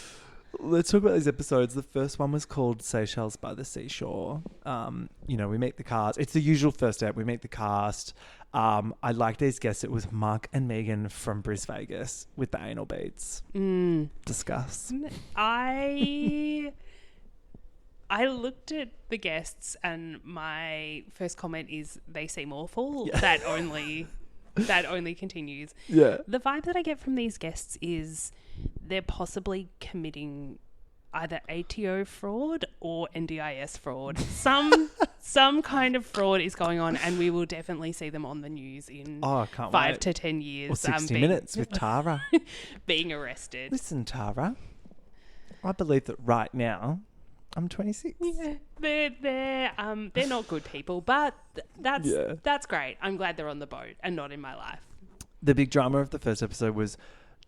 Let's talk about these episodes. The first one was called Seychelles by the Seashore. We meet the cast. It's the usual first step. We meet the cast. I liked these guests. It was Mark and Megan from Brisbane Vegas with the anal beads. Discuss. I looked at the guests and my first comment is they seem awful. Yeah. That only continues. Yeah. The vibe that I get from these guests is they're possibly committing either ATO fraud or NDIS fraud. Some kind of fraud is going on, and we will definitely see them on the news in 5 to 10 years. Or 60 Minutes with Tara. Being arrested. Listen, Tara, I believe that right now I'm 26. Yeah, they're not good people, but that's great. I'm glad they're on the boat and not in my life. The big drama of the first episode was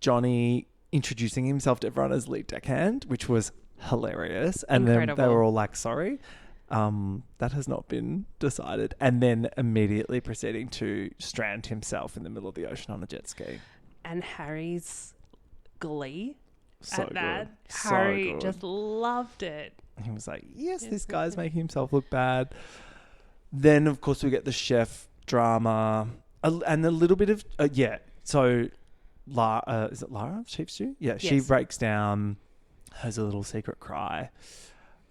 Johnny introducing himself to everyone as lead deckhand, which was hilarious. And Incredible. Then they were all like, sorry, that has not been decided. And then immediately proceeding to strand himself in the middle of the ocean on a jet ski. And Harry's glee So at that. good. So Harry good. just loved it. He was like, yes, this guy's making himself look bad. Then, of course, we get the chef drama and a little bit of, So, is it Lara, Chief Stew? Yeah, yes. She breaks down, has a little secret cry.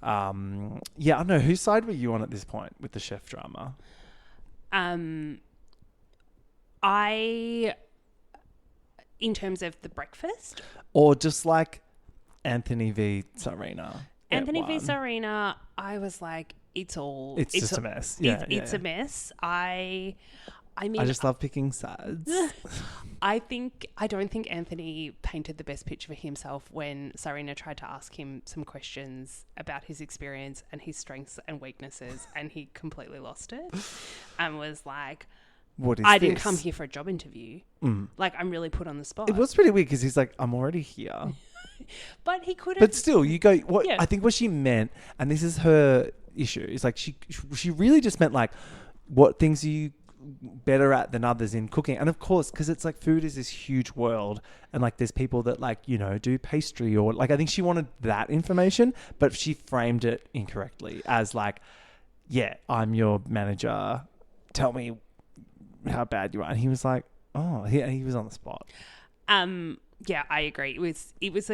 I don't know. Whose side were you on at this point with the chef drama? In terms of the breakfast? Or just like Anthony v. Tzarina? Anthony v. Tzarina, I was like, it's just a mess. Yeah, it's a mess. I mean, I just love picking sides. I don't think Anthony painted the best picture for himself when Tzarina tried to ask him some questions about his experience and his strengths and weaknesses, and he completely lost it and was like, I didn't come here for a job interview. Like, I'm really put on the spot. It was pretty weird because he's like, I'm already here. But he could have. But still, you go, I think what she meant, and this is her issue, is like she really just meant like, what things are you better at than others in cooking? And of course, because it's like food is this huge world, and like there's people that like, do pastry or like, I think she wanted that information, but she framed it incorrectly as like, I'm your manager, tell me how bad you are. And he was like, he was on the spot. Yeah, I agree. It was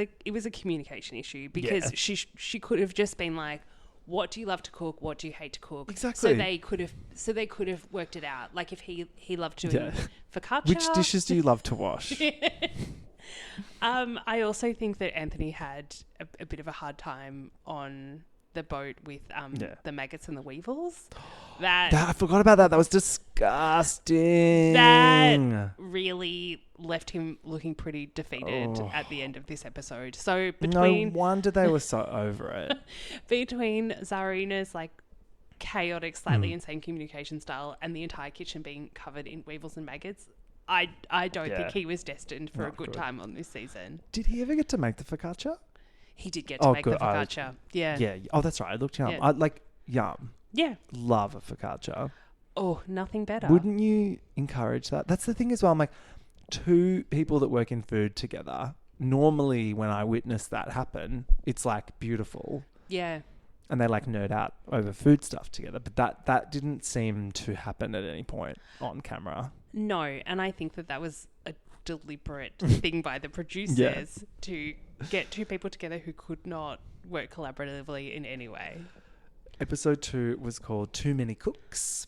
a communication issue because she could have just been like, what do you love to cook? What do you hate to cook? Exactly. So they could have worked it out. Like if he loved doing focaccia. Which dishes do you love to wash? I also think that Anthony had a bit of a hard time on the boat with the maggots and the weevils. That I forgot about that. That was disgusting. That really left him looking pretty defeated at the end of this episode. So between No wonder they were so over it. between Tzarina's like chaotic, slightly insane communication style and the entire kitchen being covered in weevils and maggots, I don't think he was destined for a good time on this season. Did he ever get to make the focaccia? He did get to make good. the focaccia. Yeah. Yeah. Oh, that's right. It looked yum. Yeah. I like yum. Yeah. Love a focaccia. Oh, nothing better. Wouldn't you encourage that? That's the thing as well. I'm like, two people that work in food together, normally when I witness that happen, it's like beautiful. Yeah. And they like nerd out over food stuff together. But that didn't seem to happen at any point on camera. No, and I think that was a deliberate thing by the producers to get two people together who could not work collaboratively in any way. Episode 2 was called Too Many Cooks.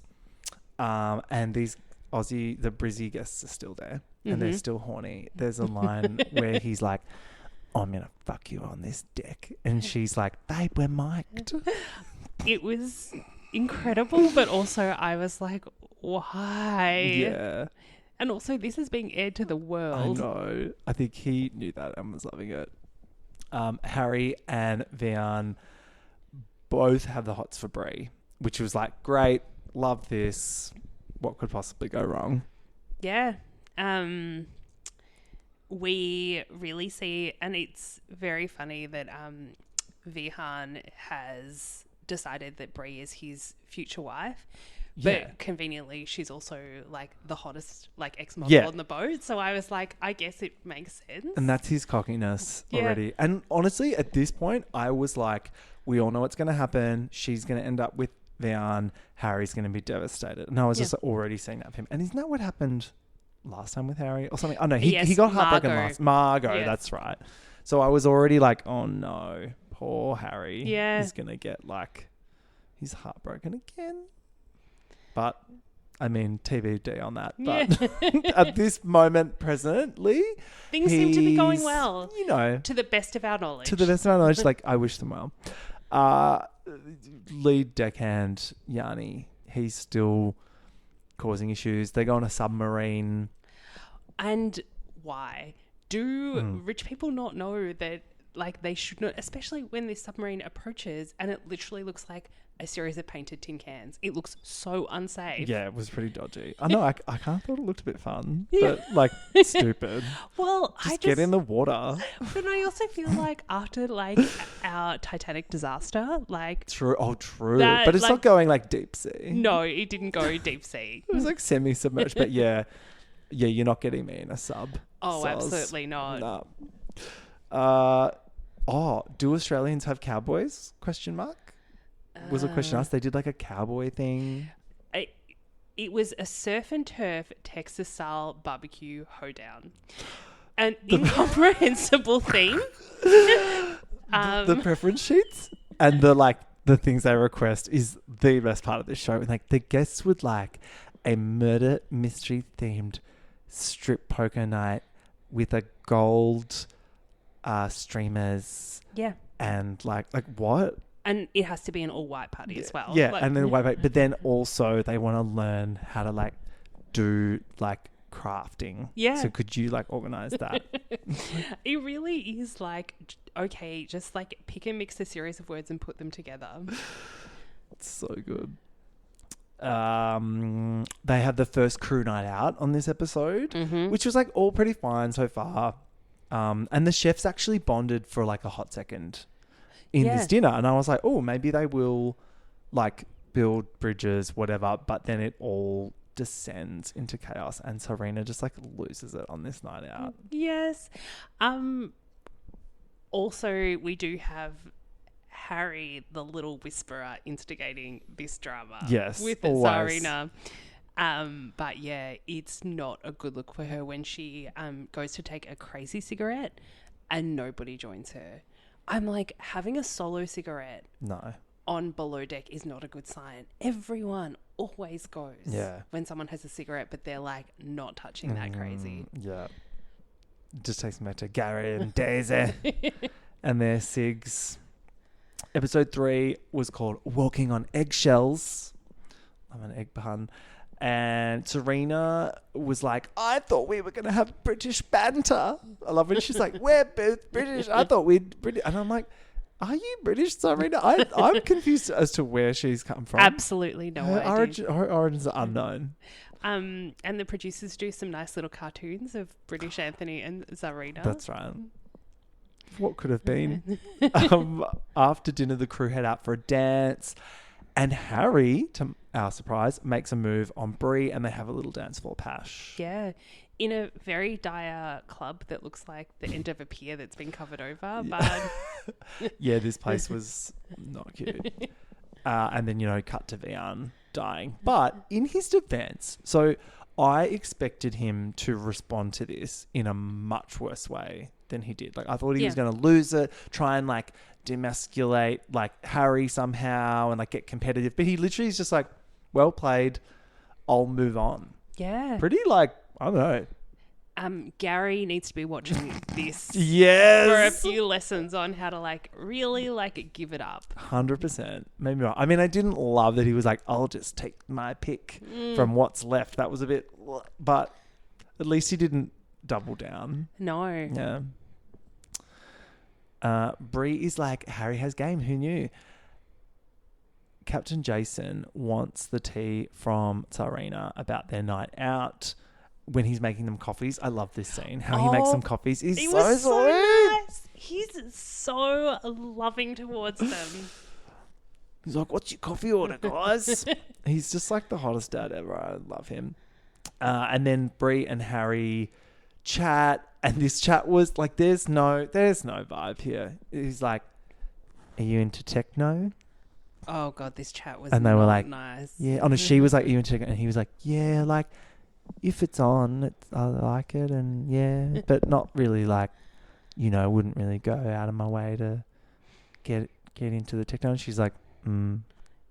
And these the Brizzy guests are still there. And they're still horny. There's a line where he's like, I'm going to fuck you on this deck. And she's like, babe, we're mic'd. It was incredible, but also I was like, why? Yeah. And also this is being aired to the world. I know. I think he knew that and was loving it. Harry and Vian both have the hots for Brie, which was like, great, love this. What could possibly go wrong? Yeah. We really see, and it's very funny that Vihan has decided that Brie is his future wife. But conveniently, she's also like the hottest like ex-model on the boat. So I was like, I guess it makes sense. And that's his cockiness already. And honestly, at this point, I was like, we all know what's going to happen. She's going to end up with Vian. Harry's going to be devastated. And I was just already seeing that for him. And isn't that what happened last time with Harry or something? Oh, no, he got heartbroken Margot, that's right. So I was already like, oh, no, poor Harry. Yeah. He's going to get like, he's heartbroken again. But, I mean, TBD on that. But at this moment presently, things seem to be going well. You know. To the best of our knowledge. To the best of our knowledge, like, I wish them well. Lead deckhand, Yanni, he's still causing issues. They go on a submarine. And why? Do rich people not know that, like, they should not, especially when this submarine approaches and it literally looks like a series of painted tin cans. It looks so unsafe. Yeah, it was pretty dodgy. I know, I kind of thought it looked a bit fun, but like stupid. Well, just get in the water. But I also feel like after like our Titanic disaster, like true, that, but it's like, not going like deep sea. No, it didn't go deep sea. It was like semi-submerged, but yeah, you're not getting me in a sub. Oh, absolutely not. No. Do Australians have cowboys? Question mark. Was a question asked. They did like a cowboy thing. It was a surf and turf Texas style barbecue hoedown. An incomprehensible theme. The preference sheets and the things they request is the best part of this show. Like the guests would like a murder mystery themed strip poker night with a gold streamers. Yeah. And like what? And it has to be an all-white party as well. Yeah, like, and then white. But then also they want to learn how to like do like crafting. Yeah. So could you like organize that? It really is like, okay, just like pick and mix a series of words and put them together. It's so good. They had the first crew night out on this episode, which was like all pretty fine so far. And the chefs actually bonded for like a hot second in this dinner. And I was like, oh, maybe they will like build bridges, whatever. But then it all descends into chaos and Tzarina just like loses it on this night out. Yes. Also, we do have Harry, the little whisperer, instigating this drama. Yes, with always. Tzarina. But yeah, it's not a good look for her when she goes to take a crazy cigarette and nobody joins her. I'm like, having a solo cigarette on below deck is not a good sign. Everyone always goes when someone has a cigarette, but they're like not touching that crazy. Yeah. Just takes me back to Gary and Daisy and their cigs. Episode 3 was called Walking on Eggshells. I'm an egg pun. And Tzarina was like, I thought we were going to have British banter. I love when she's like, we're both British. I thought we'd British. And I'm like, are you British, Tzarina? I'm confused as to where she's come from. Absolutely no idea. Her origins are unknown. And the producers do some nice little cartoons of British Anthony and Tzarina. That's right. What could have been? After dinner, the crew head out for a dance. And Harry, to our surprise, makes a move on Brie and they have a little dance for Pash. Yeah. In a very dire club that looks like the end of a pier that's been covered over. But yeah, this place was not cute. And then, cut to Vian dying. But in his defense, so I expected him to respond to this in a much worse way than he did. Like, I thought he was going to lose it, try and, demasculate, Harry somehow and, get competitive. But he literally is just like, well played, I'll move on. Yeah. Pretty, I don't know. Gary needs to be watching this yes, for a few lessons on how to really give it up. 100%. Maybe not. I mean, I didn't love that he was like, I'll just take my pick from what's left. That was a bit, but at least he didn't double down. No. Yeah. Brie is like, Harry has game. Who knew? Captain Jason wants the tea from Tzarina about their night out. When he's making them coffees, I love this scene. How he makes them coffees is it so was so sweet. nice. He's so loving towards them. He's like, what's your coffee order, guys? He's just like the hottest dad ever. I love him. And then Brie and Harry chat. And this chat was like, there's no vibe here. He's like, are you into techno? Oh, God, this chat was and they were like, nice. Yeah. Oh, no, she was like, are you into techno? And he was like, yeah, if it's on, I like it. And yeah, but not really wouldn't really go out of my way to get into the techno. And she's like,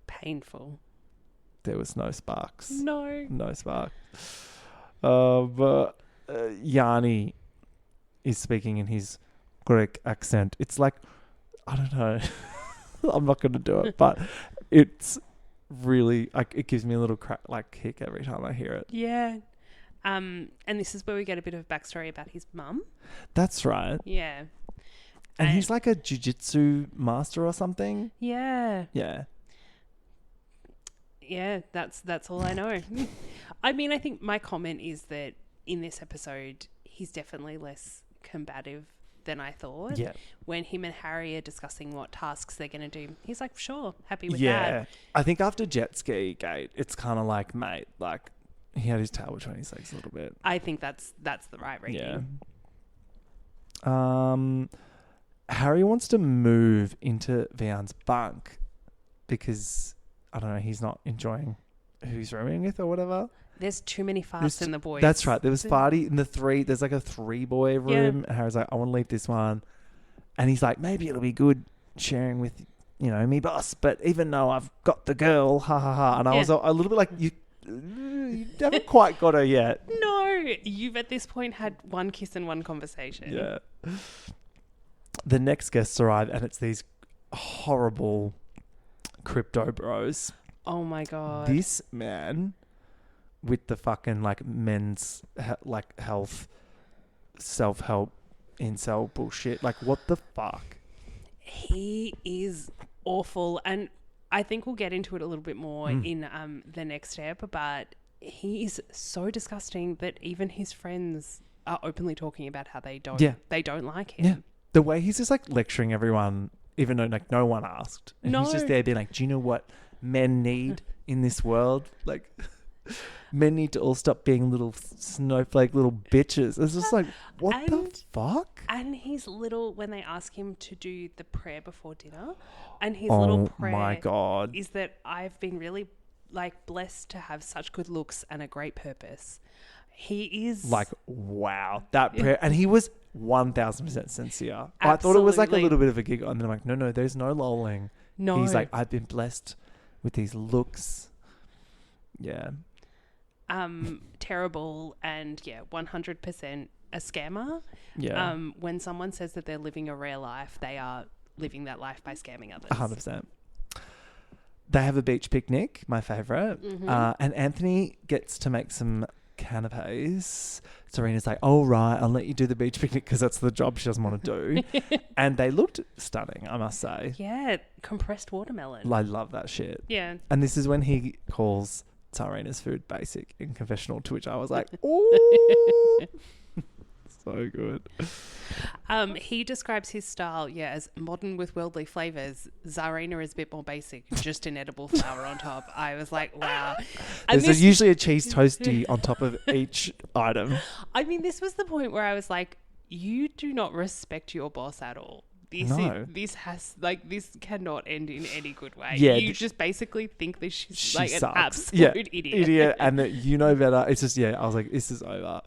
painful. There was no sparks. No spark. But Yanni is speaking in his Greek accent. It's like, I don't know. I'm not going to do it, but it's really it gives me a little kick every time I hear it. Yeah. And this is where we get a bit of backstory about his mum. That's right. Yeah. And he's like a jiu-jitsu master or something. Yeah. Yeah. Yeah, that's all I know. I mean, I think my comment is that in this episode, he's definitely less combative than I thought. Yeah. When him and Harry are discussing what tasks they're going to do, he's like, sure, happy with yeah. that. I think after Jet Ski Gate, it's kind of like, mate, he had his tail between his legs a little bit. I think that's the right reading. Yeah. Harry wants to move into Vian's bunk because, I don't know, he's not enjoying who he's rooming with or whatever. There's too many farts in the boys. That's right. There was farty in the three. There's a 3-boy room. Yeah. And Harry's like, I want to leave this one. And he's like, maybe it'll be good sharing with, me boss. But even though I've got the girl, ha ha ha. And I was a little bit like, you haven't quite got her yet. No, you've at this point had one kiss and one conversation. Yeah. The next guests arrive and it's these horrible crypto bros. Oh my God. This man with the fucking men's health, self-help, incel bullshit. What the fuck? He is awful. And I think we'll get into it a little bit more in the next step, but he is so disgusting that even his friends are openly talking about how they don't like him. Yeah. The way he's just lecturing everyone, even though no one asked. And he's just there being like, do you know what men need in this world? Men need to all stop being little snowflake little bitches. It's just what the fuck? And his when they ask him to do the prayer before dinner, and his little prayer my God. is that I've been really blessed to have such good looks and a great purpose. He is wow, that prayer. And he was 1,000% sincere. Absolutely. I thought it was a little bit of a giggle. And then I'm like, no, there's no lolling. No. He's like, I've been blessed with these looks. Yeah. Terrible and 100% a scammer. Yeah. When someone says that they're living a rare life, they are living that life by scamming others. 100%. they have a beach picnic, my favourite. Mm-hmm. And Anthony gets to make some canapes. Tzarina's like, oh, right, I'll let you do the beach picnic because that's the job she doesn't want to do. And they looked stunning, I must say. Yeah, compressed watermelon. I love that shit. Yeah. And this is when he calls Tzarina's food basic in confessional, to which I was like, ooh. So good. He describes his style, as modern with worldly flavors. Tzarina is a bit more basic, just an edible flour on top. I was like, wow. And There's usually a cheese toasty on top of each item. I mean, this was the point where I was like, you do not respect your boss at all. This cannot end in any good way. Yeah, you just basically think that she's like sucks. an absolute idiot. And that you know better. It's just, I was like, this is over.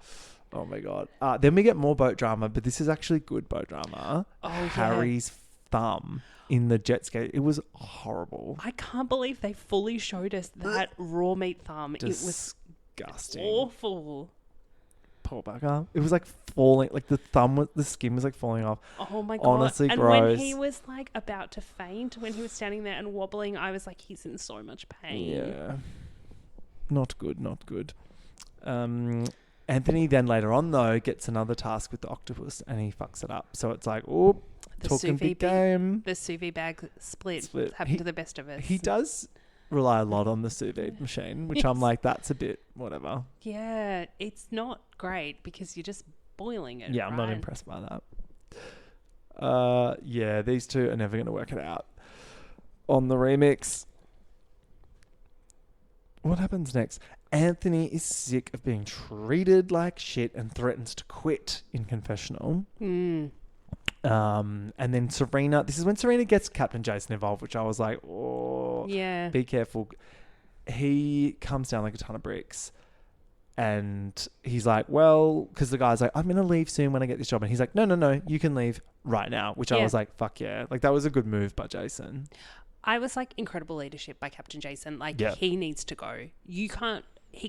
Oh my God. Then we get more boat drama, but this is actually good boat drama. Oh, Harry's thumb in the jet ski. It was horrible. I can't believe they fully showed us that raw meat thumb. Disgusting. It was awful. Poor bugger. It was like falling, like the skin was like falling off. Oh my God. Honestly, and gross. when he was like about to faint, when he was standing there and wobbling, I was like, he's in so much pain. Yeah. Not good, not good. Anthony then later on, though, gets another task with the octopus and he fucks it up. So it's like, oh, talking big game. The sous vide bag split. Happened to the best of us. He does rely a lot on the sous vide machine, which I'm like, that's a bit whatever. Yeah, it's not great because you're just boiling it. Yeah, I'm not impressed by that. These two are never going to work it out. On the remix, what happens next? Anthony is sick of being treated like shit and threatens to quit in confessional. And then Tzarina, this is when Tzarina gets Captain Jason involved, which I was like, oh, yeah, be careful. He comes down like a ton of bricks and he's like, well, because the guy's like, I'm going to leave soon when I get this job. And he's like, no, you can leave right now, which I was like, fuck yeah. Like that was a good move by Jason. I was like, incredible leadership by Captain Jason. Like he needs to go. He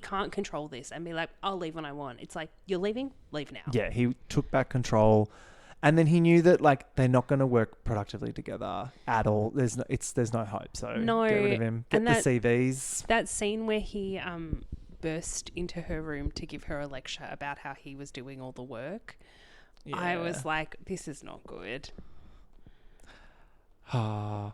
can't control this and be like, I'll leave when I want. It's like, you're leaving, leave now. Yeah, he took back control. And then he knew that like they're not going to work productively together at all. There's no hope. So get rid of him. Get the CVs. That scene where he burst into her room to give her a lecture about how he was doing all the work. Yeah. I was like, this is not good. Right.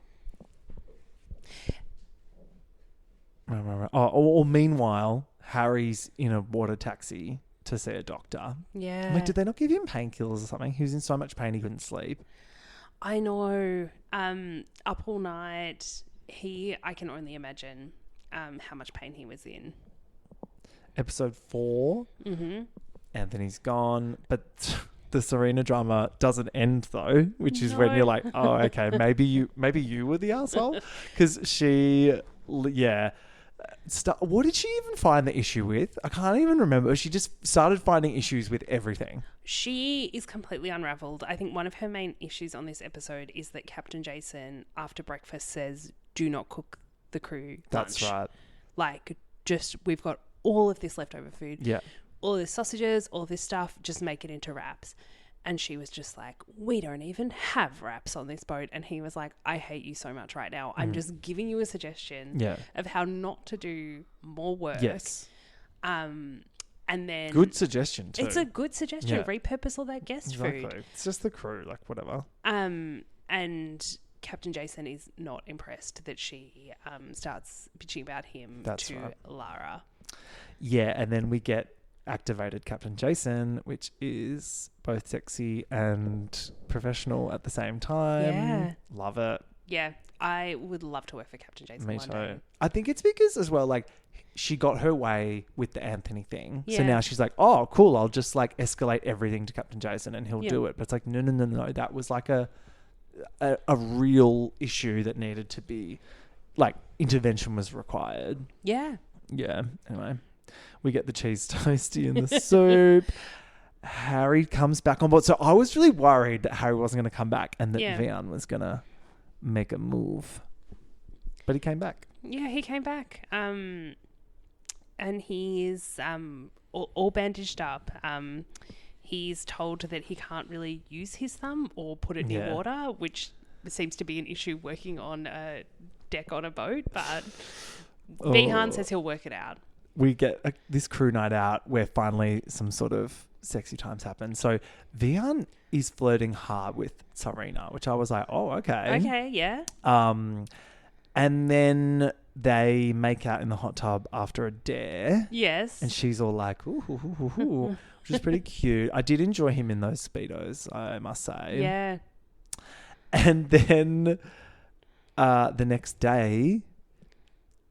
Or meanwhile, Harry's in a water taxi to see a doctor. Yeah. I'm like, did they not give him painkillers or something? He was in so much pain he couldn't sleep. I know. Up all night. I can only imagine how much pain he was in. Episode 4. Mm-hmm. Anthony's gone, but the Tzarina drama doesn't end though, which is when you're like, oh, okay, maybe you were the asshole, because she, what did she even find the issue with? I can't even remember. She just started finding issues with everything. She is completely unraveled. I think one of her main issues on this episode is that Captain Jason, after breakfast, says, do not cook the crew lunch. That's right. Like, we've got all of this leftover food. Yeah. All this sausages, all this stuff, just make it into wraps. And she was just like, we don't even have wraps on this boat. And he was like, I hate you so much right now. I'm just giving you a suggestion of how not to do more work. Yes. And then... Good suggestion too. It's a good suggestion. Yeah. Repurpose all that guest food. It's just the crew, like whatever. And Captain Jason is not impressed that she starts bitching about him Lara. Yeah, and then we get activated Captain Jason, which is both sexy and professional at the same time. Yeah. Love it. Yeah, I would love to work for Captain Jason one day. I think it's because as well, like, she got her way with the Anthony thing. Yeah. So now she's like, oh, cool, I'll just like escalate everything to Captain Jason and he'll do it. But it's like, no. That was like a real issue that needed to be, like, intervention was required. Yeah. Yeah. Anyway, we get the cheese toasty in the soup. Harry comes back on board. So I was really worried that Harry wasn't going to come back and that Vian was going to make a move. But he came back. Yeah, he came back. And he's all bandaged up. He's told that he can't really use his thumb or put it near water, which seems to be an issue working on deck on a boat, but Vihan says he'll work it out. We get this crew night out where finally some sort of sexy times happen. So Vihan is flirting hard with Tzarina, which I was like, oh, okay. Okay, yeah. And then they make out in the hot tub after a dare. Yes. And she's all like, ooh, which is pretty cute. I did enjoy him in those Speedos, I must say. Yeah. And then the next day,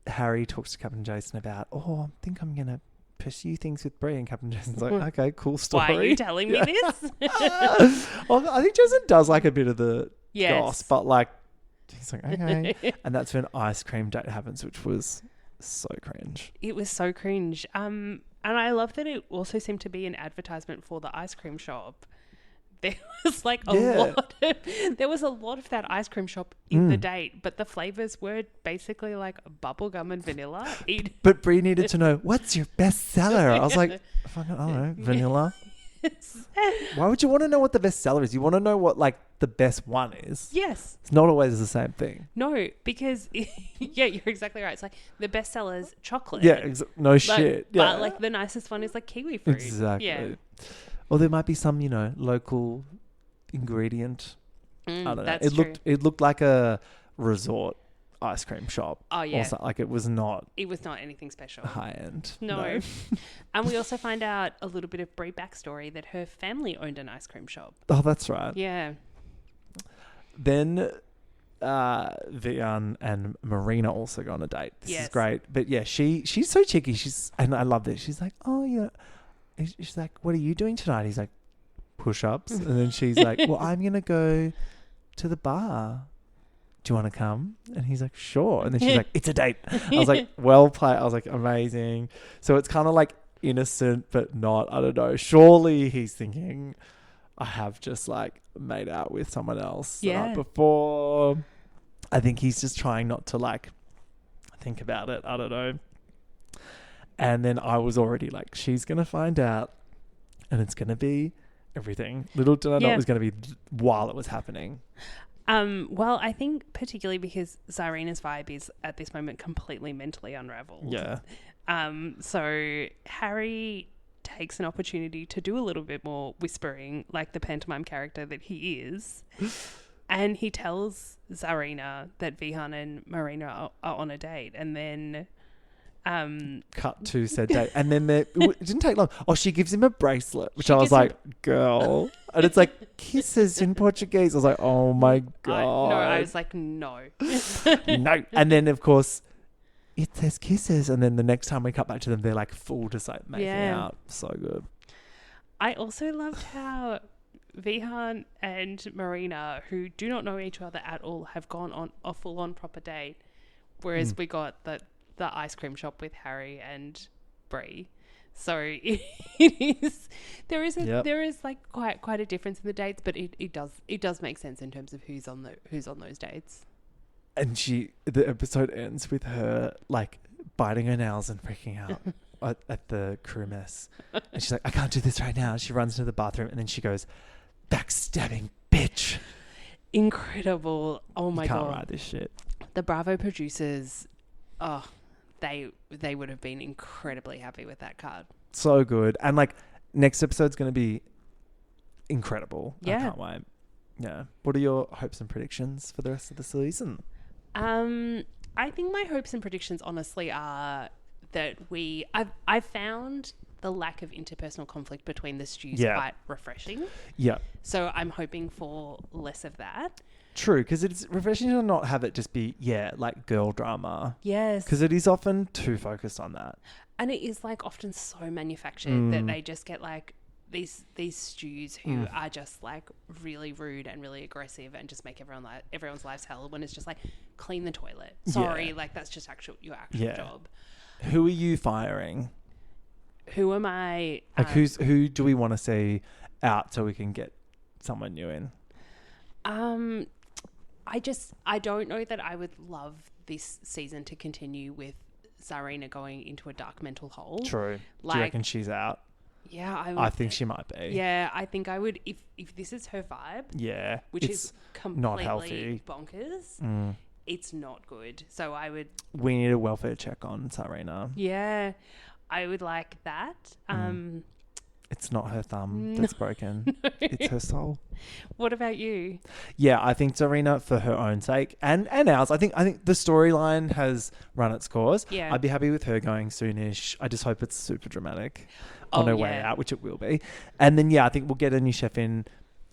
Harry talks to Captain Jason about, I think I'm going to pursue things with Brie. And Captain Jason's like, okay, cool story. Why are you telling me this? Well, I think Jason does like a bit of the Yes. goss, but like, he's like, okay. And that's when ice cream date happens, which was so cringe. It was so cringe. And I love that it also seemed to be an advertisement for the ice cream shop. There was like there was a lot of that ice cream shop in the date, but the flavors were basically like bubblegum and vanilla. But Brie needed to know, what's your best seller? I was like, fucking, I don't know, vanilla. Why would you want to know what the best seller is? You want to know what like the best one is. Yes. It's not always the same thing. No, because yeah, you're exactly right. It's like the best seller is chocolate. Yeah, no shit. Yeah. But like the nicest one is like kiwi fruit. Exactly. Yeah. Or there might be some, local ingredient. I don't know. That's true. It looked like a resort ice cream shop. Oh yeah. Also, like it was not anything special. high end. No. And we also find out a little bit of Brie backstory that her family owned an ice cream shop. Oh, that's right. Yeah. Then Vian and Marina also go on a date. This is great. But yeah, she's so cheeky. And I love this. She's like, oh yeah. She's like, what are you doing tonight? He's like, push-ups. And then she's like, well, I'm going to go to the bar. Do you want to come? And he's like, sure. And then she's like, it's a date. I was like, well played. I was like, amazing. So it's kind of like innocent, but not, I don't know. Surely he's thinking, I have just like made out with someone else the night before. I think he's just trying not to like think about it. I don't know. And then I was already like, she's going to find out and it's going to be everything. Little did I know it was going to be while it was happening. Well, I think particularly because Tzarina's vibe is at this moment completely mentally unraveled. Yeah. So Harry takes an opportunity to do a little bit more whispering like the pantomime character that he is. And he tells Tzarina that Vihan and Marina are on a date. And then... cut to said date. And then it didn't take long. Oh, she gives him a bracelet, which I was like, girl. And it's like kisses in Portuguese. I was like, oh my God. I was like, no. No. And then, of course, it says kisses. And then the next time we cut back to them, they're like full just like making out. So good. I also loved how Vihan and Marina, who do not know each other at all, have gone on a full-on proper date. Whereas we got the ice cream shop with Harry and Brie. So it is there is like quite a difference in the dates, but it does make sense in terms of who's on those dates. And the episode ends with her like biting her nails and freaking out at the crew mess. And she's like, I can't do this right now. She runs into the bathroom and then she goes, backstabbing bitch. Incredible. Oh my God. Can't write this shit. The Bravo producers, they would have been incredibly happy with that card. So good. And like next episode's going to be incredible. Yeah. I can't wait. Yeah. What are your hopes and predictions for the rest of the season? I think my hopes and predictions honestly are that I've found the lack of interpersonal conflict between the stews quite refreshing. Yeah. So I'm hoping for less of that. True, because it's refreshing to not have it just be, like girl drama. Yes. Because it is often too focused on that. And it is like often so manufactured that they just get like these stews who are just like really rude and really aggressive and just make everyone's lives hell when it's just like clean the toilet. Sorry, like that's just your actual job. Who are you firing? Who am I? Like who do we want to see out so we can get someone new in? I don't know that I would love this season to continue with Tzarina going into a dark mental hole. True. Do you reckon she's out? Yeah, I think she might be. Yeah, I think I would if this is her vibe. Yeah, which is completely not healthy. bonkers. it's not good. So I would, We need a welfare check on Tzarina. yeah, I would like that. It's not her thumb that's broken. It's her soul. What about you? Yeah, I think Tzarina, for her own sake and ours, I think the storyline has run its course. Yeah. I'd be happy with her going soonish. I just hope it's super dramatic on her way out, which it will be. And then I think we'll get a new chef in.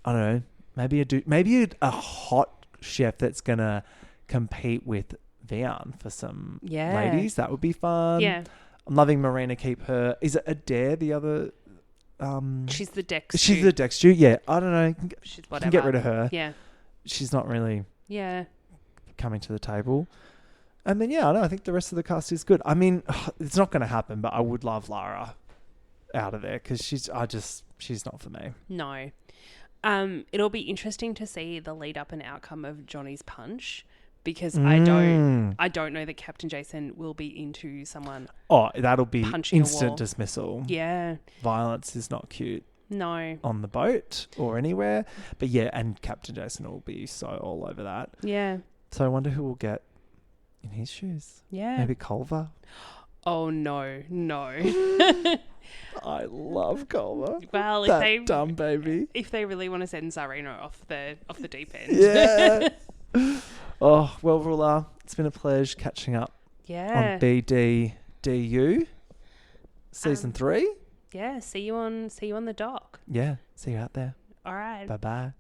I don't know, maybe a hot chef that's gonna compete with Vian for some ladies. That would be fun. Yeah. I'm loving Marina. Keep her. Is it Adair, the other? She's the Dex. She's the Dex Stew. Yeah, I don't know. She's You can get rid of her. Yeah. She's not really Yeah. coming to the table. And then, I think the rest of the cast is good. I mean, it's not going to happen, but I would love Lara out of there because she's not for me. No. It'll be interesting to see the lead up and outcome of Johnny's punch because I don't know that Captain Jason will be into someone. Oh, that'll be punching a wall. instant dismissal. Yeah. Violence is not cute. No. On the boat or anywhere. But and Captain Jason will be so all over that. Yeah. So I wonder who will get in his shoes. Yeah. Maybe Culver. Oh, no. I love Culver. Well, that dumb baby. If they really want to send Tzarina off the deep end. Yeah. Oh, well, Rula, it's been a pleasure catching up on BDDU season 3. Yeah, see you on the dock. Yeah, see you out there. All right. Bye-bye.